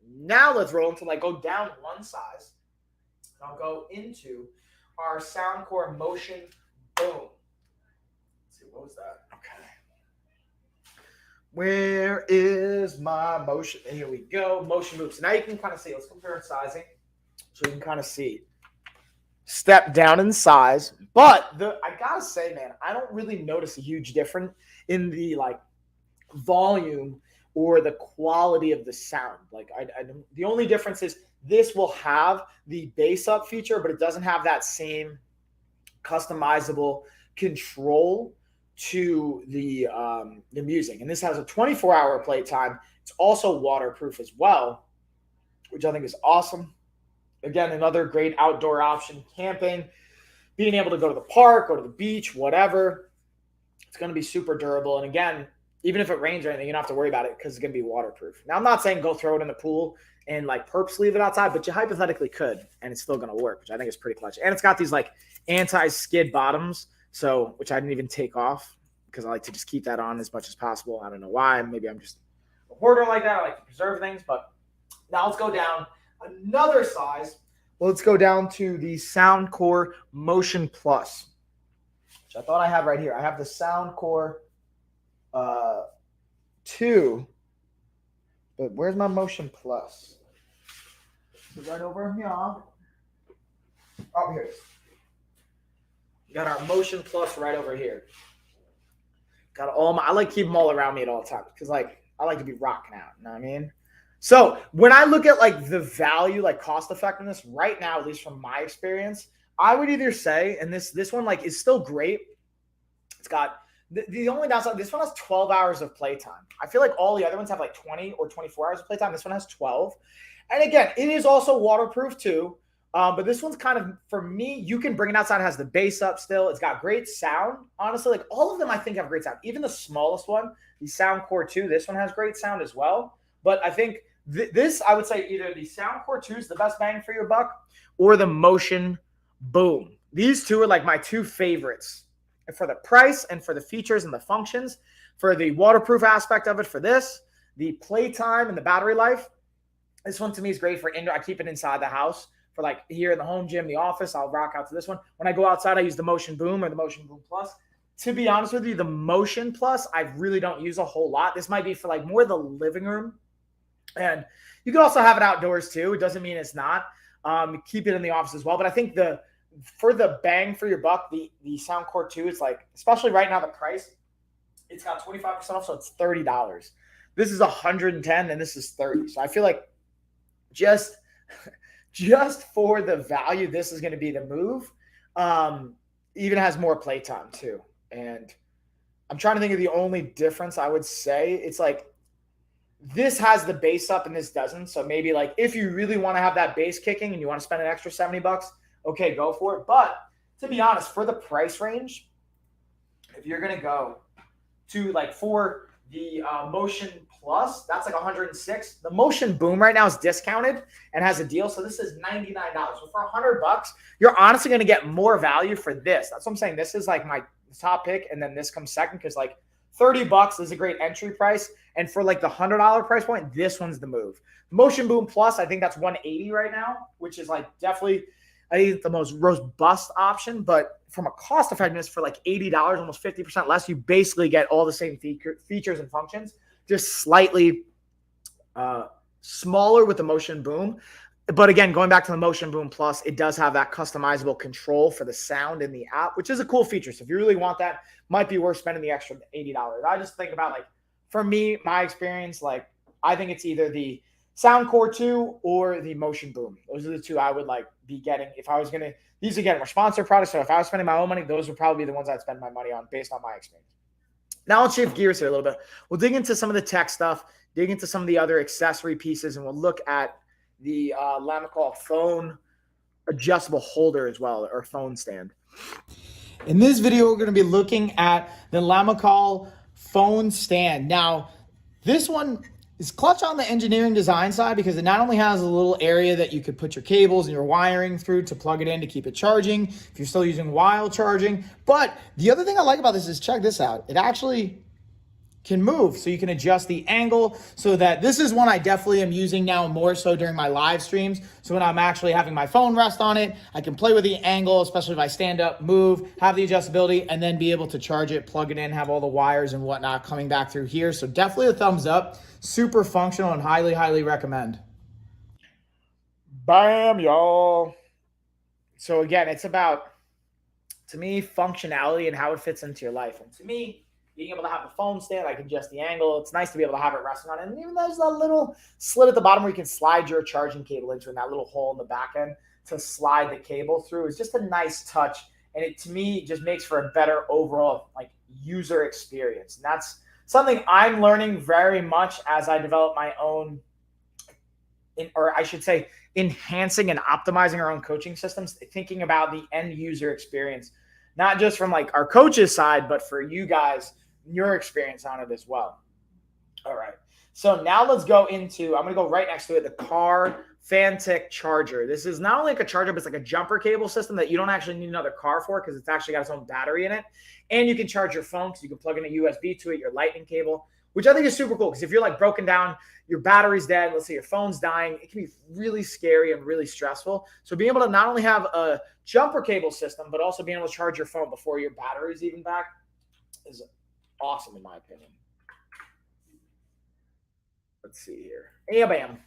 Now let's roll into like go down one size. I'll go into our Soundcore Motion Boom. Let's see, what was that? Okay. Where is my motion? Here we go. Motion Boom. So now you can kind of see. Let's compare sizing. So you can kind of see. Step down in size. But I gotta say, man, I don't really notice a huge difference in the like volume or the quality of the sound. Like the only difference is this will have the bass up feature, but it doesn't have that same customizable control to the music. And this has a 24-hour playtime. It's also waterproof as well, which I think is awesome. Again, another great outdoor option, camping, being able to go to the park, go to the beach, whatever. It's going to be super durable. And again, even if it rains or anything, you don't have to worry about it because it's going to be waterproof. Now, I'm not saying go throw it in the pool and like purposely leave it outside, but you hypothetically could, and it's still going to work, which I think is pretty clutch. And it's got these like anti-skid bottoms, so which I didn't even take off because I like to just keep that on as much as possible. I don't know why. Maybe I'm just a hoarder like that. I like to preserve things. But now let's go down another size. Well, let's go down to the Soundcore Motion Plus, which I thought I had right here. I have the Soundcore 2, but where's my Motion Plus? Right over here. Oh, here it is. We got our Motion Plus right over here. Got all my, I like keep them all around me at all times because like I like to be rocking out. You know what I mean? So when I look at like the value, like cost effectiveness right now, at least from my experience, I would either say, and this one like is still great. It's got the only downside, this one has 12 hours of playtime. I feel like all the other ones have like 20 or 24 hours of playtime. This one has 12. And again, it is also waterproof too. But this one's kind of, for me, you can bring it outside. It has the bass up still. It's got great sound. Honestly, like all of them I think have great sound. Even the smallest one, the Sound Core 2, this one has great sound as well. But I think this, I would say either the Sound Core 2 is the best bang for your buck or the Motion Boom. These two are like my two favorites for the price and for the features and the functions, for the waterproof aspect of it, for this, the playtime and the battery life. This one to me is great for indoor. I keep it inside the house. For like here in the home gym, the office, I'll rock out to this one. When I go outside, I use the Motion Boom or the Motion Boom Plus. To be honest with you, the Motion Plus, I really don't use a whole lot. This might be for like more the living room. And you can also have it outdoors too. It doesn't mean it's not. Keep it in the office as well. But I think for the bang for your buck, the Sound Core 2 is like, especially right now, the price, it's got 25% off, so it's $30. This is 110 and this is 30. So I feel like just for the value, this is going to be the move. Even has more playtime too. And I'm trying to think of the only difference I would say. It's like this has the bass up and this doesn't. So maybe like if you really want to have that bass kicking and you want to spend an extra $70, okay, go for it. But to be honest, for the price range, if you're going to go to like for the Motion Plus, that's like 106. The Motion Boom right now is discounted and has a deal. So this is $99. So for $100, you're honestly going to get more value for this. That's what I'm saying. This is like my top pick. And then this comes second because like $30 is a great entry price. And for like the $100 price point, this one's the move. Motion Boom Plus, I think that's $180 right now, which is like definitely, I think, the most robust option. But from a cost effectiveness for like $80, almost 50% less, you basically get all the same features and functions, just slightly smaller with the Motion Boom. But again, going back to the Motion Boom Plus, it does have that customizable control for the sound in the app, which is a cool feature. So if you really want that, might be worth spending the extra $80. I just think about like, for me, my experience, like I think it's either the Sound Core 2 or the Motion Boom. Those are the two I would like be getting if I was going to. These again are sponsored products, so if I was spending my own money, those would probably be the ones I'd spend my money on based on my experience. Now let's shift gears here a little bit. We'll dig into some of the tech stuff, dig into some of the other accessory pieces, and we'll look at the Lamicall phone adjustable holder as well, or phone stand. In this video, we're going to be looking at the Lamicall phone stand. Now, this one is clutch on the engineering design side because it not only has a little area that you could put your cables and your wiring through to plug it in to keep it charging if you're still using while charging, but the other thing I like about this is, check this out, it actually can move, so you can adjust the angle, so that this is one I definitely am using now more so during my live streams. So when I'm actually having my phone rest on it, I can play with the angle, especially if I stand up, move, have the adjustability, and then be able to charge it, plug it in, have all the wires and whatnot coming back through here. So definitely a thumbs up, super functional, and highly, highly recommend. Bam, y'all. So again, it's about, to me, functionality and how it fits into your life. And to me, being able to have the phone stand, I can adjust the angle. It's nice to be able to have it resting on it. And even there's that little slit at the bottom where you can slide your charging cable into, and that little hole in the back end to slide the cable through is just a nice touch. And it, to me, just makes for a better overall like user experience. And that's something I'm learning very much as I develop my own, or I should say, enhancing and optimizing our own coaching systems, thinking about the end user experience, not just from like our coach's side, but for you guys, your experience on it as well. All right. So now let's go into, I'm going to go right next to it, the car Fantic charger. This is not only like a charger, but it's like a jumper cable system that you don't actually need another car for because it's actually got its own battery in it. And you can charge your phone because you can plug in a USB to it, your lightning cable, which I think is super cool because if you're like broken down, your battery's dead, let's say your phone's dying, it can be really scary and really stressful. So being able to not only have a jumper cable system, but also being able to charge your phone before your battery's even back is awesome in my opinion. Let's see here. Yeah, bam.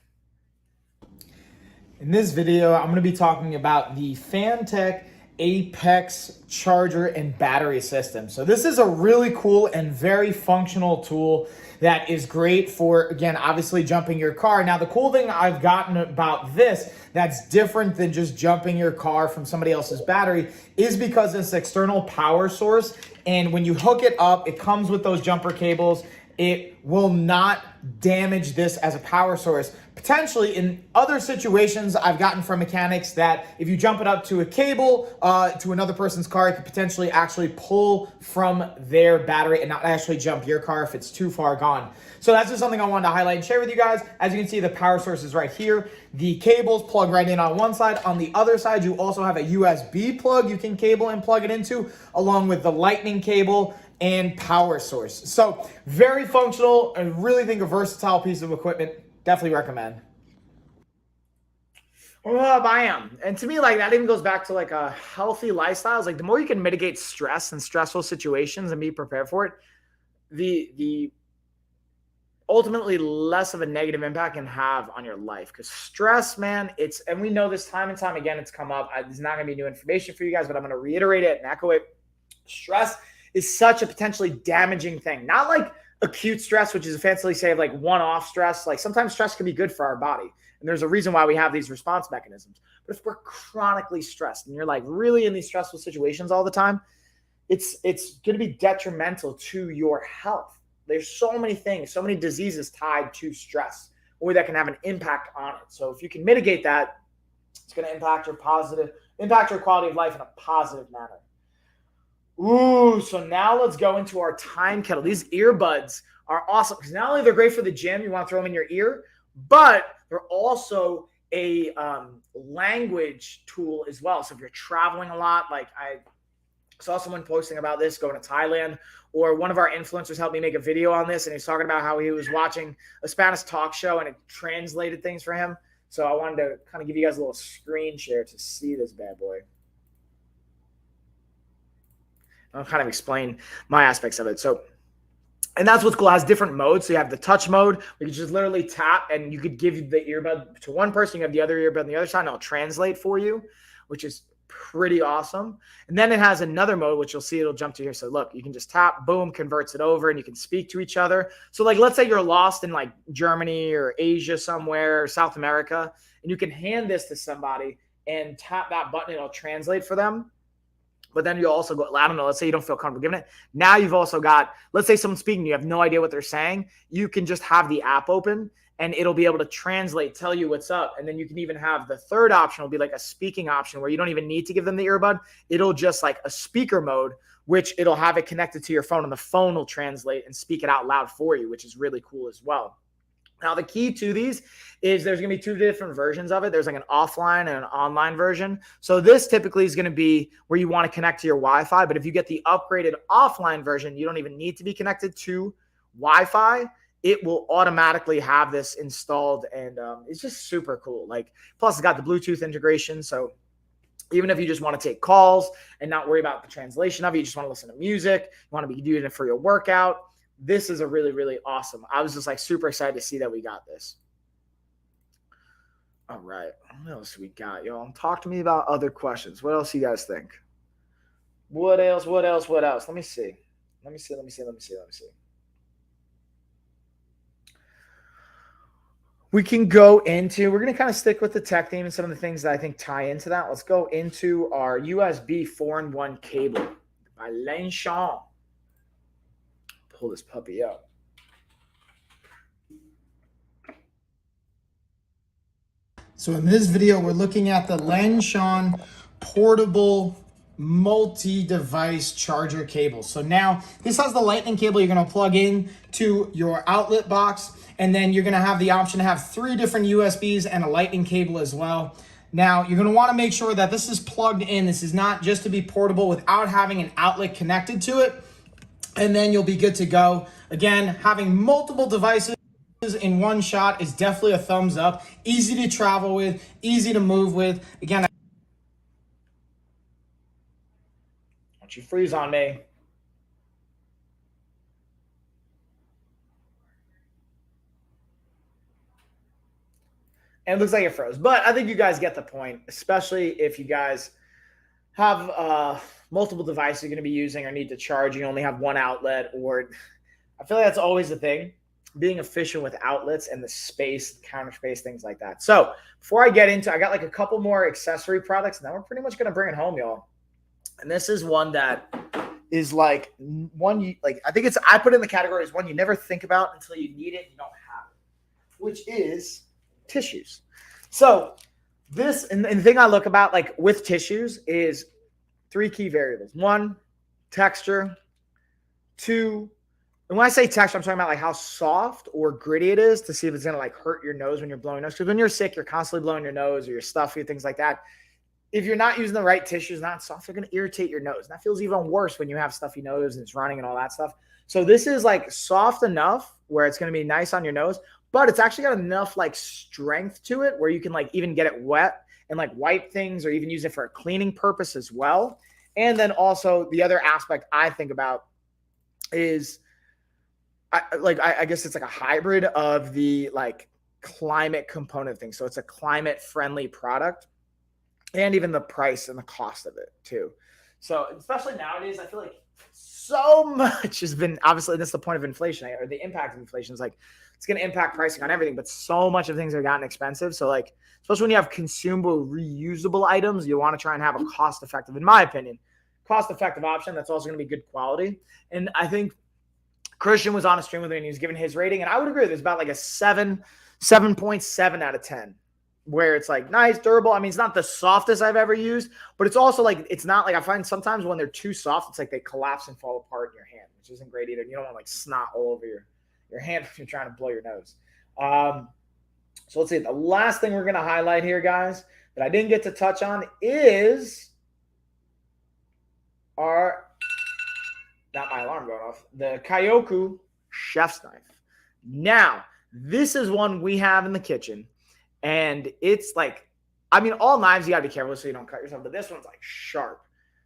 In this video, I'm going to be talking about the Fantech Apex charger and battery system. So this is a really cool and very functional tool that is great for, again, obviously jumping your car. Now, the cool thing I've gotten about this that's different than just jumping your car from somebody else's battery is because it's external power source. And when you hook it up, it comes with those jumper cables. It will not damage this as a power source. Potentially in other situations, I've gotten from mechanics that if you jump it up to a cable to another person's car, it could potentially actually pull from their battery and not actually jump your car if it's too far gone. So that's just something I wanted to highlight and share with you guys. As you can see, the power source is right here. The cables plug right in on one side. On the other side, you also have a USB plug you can cable and plug it into, along with the lightning cable and power source. So very functional. I really think a versatile piece of equipment. Definitely recommend. Well, I am. And to me, like, that even goes back to like a healthy lifestyle. It's like the more you can mitigate stress and stressful situations and be prepared for it, the ultimately less of a negative impact can have on your life. Because stress, man, and we know this time and time again, it's come up. It's not going to be new information for you guys, but I'm going to reiterate it and echo it. Stress is such a potentially damaging thing. Not like acute stress, which is a fancily say of like one-off stress. Like sometimes stress can be good for our body. And there's a reason why we have these response mechanisms. But if we're chronically stressed and you're like really in these stressful situations all the time, it's going to be detrimental to your health. There's so many things, so many diseases tied to stress or that can have an impact on it. So if you can mitigate that, it's going to impact your quality of life in a positive manner. Ooh, so now let's go into our time kettle. These earbuds are awesome because not only they're great for the gym, you want to throw them in your ear, but they're also a language tool as well. So if you're traveling a lot, like I saw someone posting about this going to Thailand, or one of our influencers helped me make a video on this, and he's talking about how he was watching a Spanish talk show and it translated things for him. So I wanted to kind of give you guys a little screen share to see this bad boy. I'll kind of explain my aspects of it. So, and that's what's cool. It has different modes. So you have the touch mode, where you can just literally tap and you could give the earbud to one person. You have the other earbud on the other side, and it'll translate for you, which is pretty awesome. And then it has another mode, which you'll see it'll jump to here. So look, you can just tap, boom, converts it over, and you can speak to each other. So like, let's say you're lost in like Germany or Asia somewhere, or South America, and you can hand this to somebody and tap that button, and it'll translate for them. But then you also go, I don't know, let's say you don't feel comfortable giving it. Now you've also got, let's say someone's speaking, you have no idea what they're saying. You can just have the app open and it'll be able to translate, tell you what's up. And then you can even have the third option will be like a speaking option where you don't even need to give them the earbud. It'll just like a speaker mode, which it'll have it connected to your phone, and the phone will translate and speak it out loud for you, which is really cool as well. Now, the key to these is there's going to be two different versions of it. There's like an offline and an online version. So this typically is going to be where you want to connect to your Wi-Fi. But if you get the upgraded offline version, you don't even need to be connected to Wi-Fi. It will automatically have this installed, and it's just super cool. Like, plus it's got the Bluetooth integration. So even if you just want to take calls and not worry about the translation of it, you just want to listen to music, you want to be doing it for your workout, this is a really, really awesome. I was just like super excited to see that we got this. All right. What else we got, y'all? Talk to me about other questions. What else you guys think? What else? Let me see. We can go into, we're going to kind of stick with the tech theme and some of the things that I think tie into that. Let's go into our USB 4-in-1 cable by Yeahhh. Pull this puppy out. So in this video, we're looking at the Yeahhh portable multi-device charger cable. So now this has the lightning cable you're going to plug in to your outlet box, and then you're going to have the option to have 3 different USBs and a lightning cable as well. Now, you're going to want to make sure that this is plugged in. This is not just to be portable without having an outlet connected to it, and then you'll be good to go. Again, having multiple devices in one shot is definitely a thumbs up. Easy to travel with, easy to move with. Again, don't you freeze on me. And it looks like it froze. But I think you guys get the point, especially if you guys have multiple devices you're going to be using or need to charge. You only have one outlet, or I feel like that's always the thing, being efficient with outlets and the space, counter space, things like that. So before I get into, I got like a couple more accessory products, and then we're pretty much going to bring it home, y'all. And this is one that is like one you like. I think it's, I put it in the category as one you never think about until you need it and you don't have it, which is tissues. So this, and the thing I look about like with tissues is 3 key variables. 1, texture. 2, and when I say texture, I'm talking about like how soft or gritty it is to see if it's going to like hurt your nose when you're blowing nose. Because when you're sick, you're constantly blowing your nose or you're stuffy, things like that. If you're not using the right tissues, not soft, they're going to irritate your nose. And that feels even worse when you have stuffy nose and it's running and all that stuff. So this is like soft enough where it's going to be nice on your nose, but it's actually got enough like strength to it where you can like even get it wet and like wipe things or even use it for a cleaning purpose as well. And then also the other aspect I think about is I guess it's like a hybrid of the like climate component thing. So it's a climate friendly product, and even the price and the cost of it too. So especially nowadays, I feel like so much has been, obviously this is the point of inflation, or the impact of inflation is like, it's going to impact pricing on everything, but so much of things have gotten expensive. So like, especially when you have consumable, reusable items, you want to try and have a cost-effective, in my opinion, cost-effective option that's also going to be good quality. And I think Christian was on a stream with me and he was giving his rating, and I would agree with this, about like a 7.7 out of 10. Where it's like nice, durable. I mean, it's not the softest I've ever used, but it's also like, it's not like, I find sometimes when they're too soft, it's like they collapse and fall apart in your hand, which isn't great either. You don't want like snot all over your hand if you're trying to blow your nose. So let's see. The last thing we're going to highlight here, guys, that I didn't get to touch on is our, not my alarm going off, the Kyoku chef's knife. Now, this is one we have in the kitchen. And it's like, I mean, all knives, you gotta be careful so you don't cut yourself, but this one's like sharp.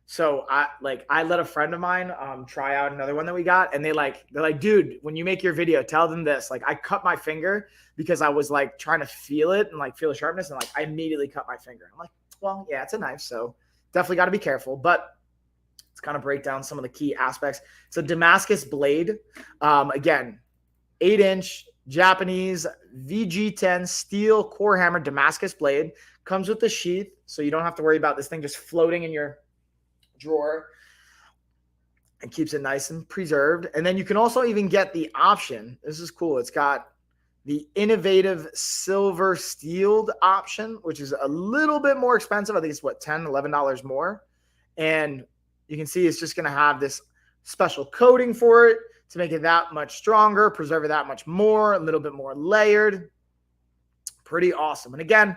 So I let a friend of mine try out another one that we got, and they're like, dude, when you make your video, tell them this. Like, I cut my finger because I was like trying to feel it and like feel the sharpness, and like I immediately cut my finger. I'm like, well, yeah, it's a knife, so definitely got to be careful. But let's kind of break down some of the key aspects. It's a Damascus blade. Again, 8-inch Japanese VG10 steel core hammer Damascus blade. Comes with the sheath, so you don't have to worry about this thing just floating in your drawer, and keeps it nice and preserved. And then you can also even get the option. This is cool. It's got the innovative silver steeled option, which is a little bit more expensive. I think it's what, $10, $11 more. And you can see it's just going to have this special coating for it to make it that much stronger, preserve it that much more, a little bit more layered. Pretty awesome. And again,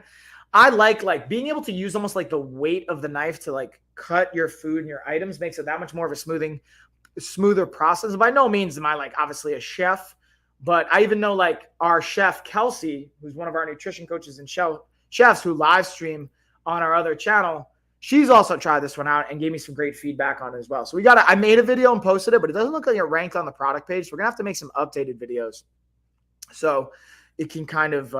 I like being able to use almost like the weight of the knife to like cut your food and your items, makes it that much more of a smoother process. By no means am I like obviously a chef, but I even know like our chef Kelsey, who's one of our nutrition coaches and chefs who live stream on our other channel, she's also tried this one out and gave me some great feedback on it as well. So I made a video and posted it, but it doesn't look like it ranked on the product page. So we're gonna have to make some updated videos so it can kind of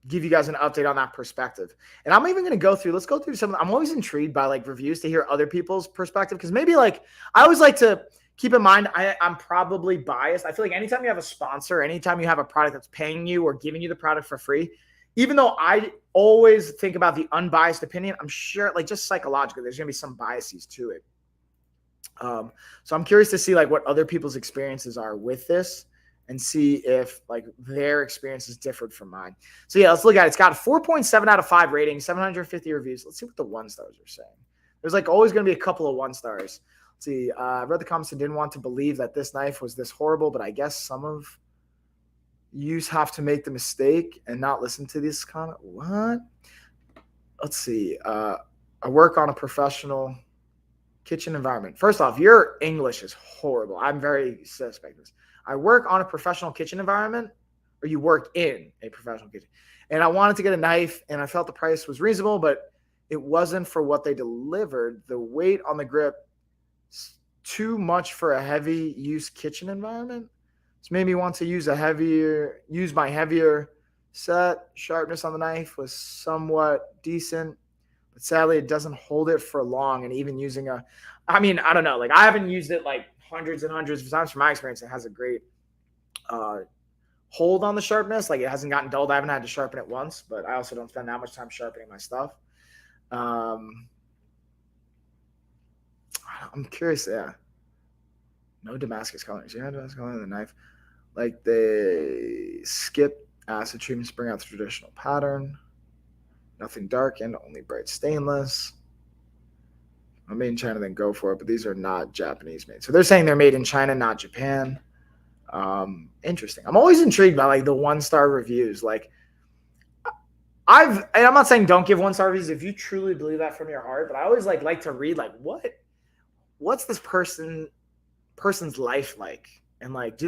give you guys an update on that perspective. And I'm even going to go through, let's go through some, I'm always intrigued by like reviews to hear other people's perspective. Cause maybe like, I always like to keep in mind, I'm probably biased. I feel like anytime you have a sponsor, anytime you have a product that's paying you or giving you the product for free, even though I always think about the unbiased opinion, I'm sure like just psychologically, there's going to be some biases to it. So I'm curious to see like what other people's experiences are with this, and see if like their experiences differed from mine. So yeah, let's look at it. It's got a 4.7 out of 5 rating, 750 reviews. Let's see what the 1 stars are saying. There's like always going to be a couple of 1 stars. Let's see. I read the comments and didn't want to believe that this knife was this horrible, but I guess some of you have to make the mistake and not listen to this comment. What? Let's see. I work on a professional kitchen environment. First off, your English is horrible. I'm very suspect of this. I work on a professional kitchen environment, or you work in a professional kitchen. And I wanted to get a knife, and I felt the price was reasonable, but it wasn't for what they delivered. The weight on the grip is too much for a heavy use kitchen environment. It's made me want to use my heavier set. Sharpness on the knife was somewhat decent, but sadly it doesn't hold it for long. And even using I don't know. Like I haven't used it like hundreds and hundreds of times. From my experience, it has a great hold on the sharpness. Like it hasn't gotten dulled. I haven't had to sharpen it once, but I also don't spend that much time sharpening my stuff. I'm curious. Yeah. No Damascus colors. Yeah, Damascus color in the knife. Like they skip acid treatments, bring out the traditional pattern. Nothing darkened, only bright stainless. I'm made in China, then go for it. But these are not Japanese made. So they're saying they're made in China, not Japan. Interesting. I'm always intrigued by like the 1-star reviews. Like and I'm not saying don't give 1-star reviews if you truly believe that from your heart, but I always like to read like what's this person's life like? And like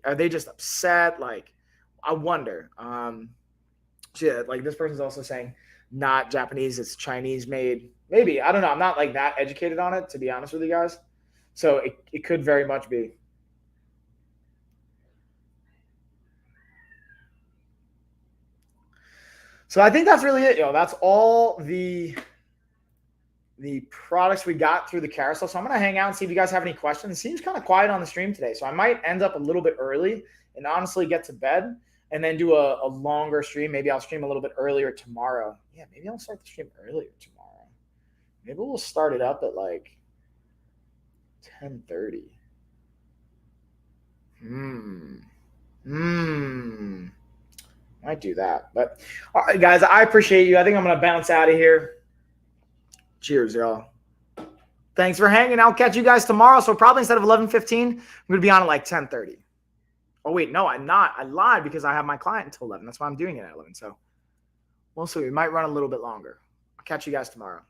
are they just upset? Like I wonder. Yeah, like this person's also saying not Japanese, it's Chinese made. Maybe. I don't know. I'm not like that educated on it, to be honest with you guys. So it could very much be. So I think that's really it, That's all the products we got through the carousel. So I'm going to hang out and see if you guys have any questions. It seems kind of quiet on the stream today. So I might end up a little bit early and honestly get to bed and then do a longer stream. Maybe I'll stream a little bit earlier tomorrow. Yeah, maybe I'll start the stream earlier tomorrow. Maybe we'll start it up at like 10:30. Might do that. But all right, guys, I appreciate you. I think I'm going to bounce out of here. Cheers, y'all. Thanks for hanging. I'll catch you guys tomorrow. So probably instead of 11:15, I'm going to be on at like 10:30. Oh, wait, no, I'm not. I lied because I have my client until 11. That's why I'm doing it at 11. So we'll see. We might run a little bit longer. I'll catch you guys tomorrow.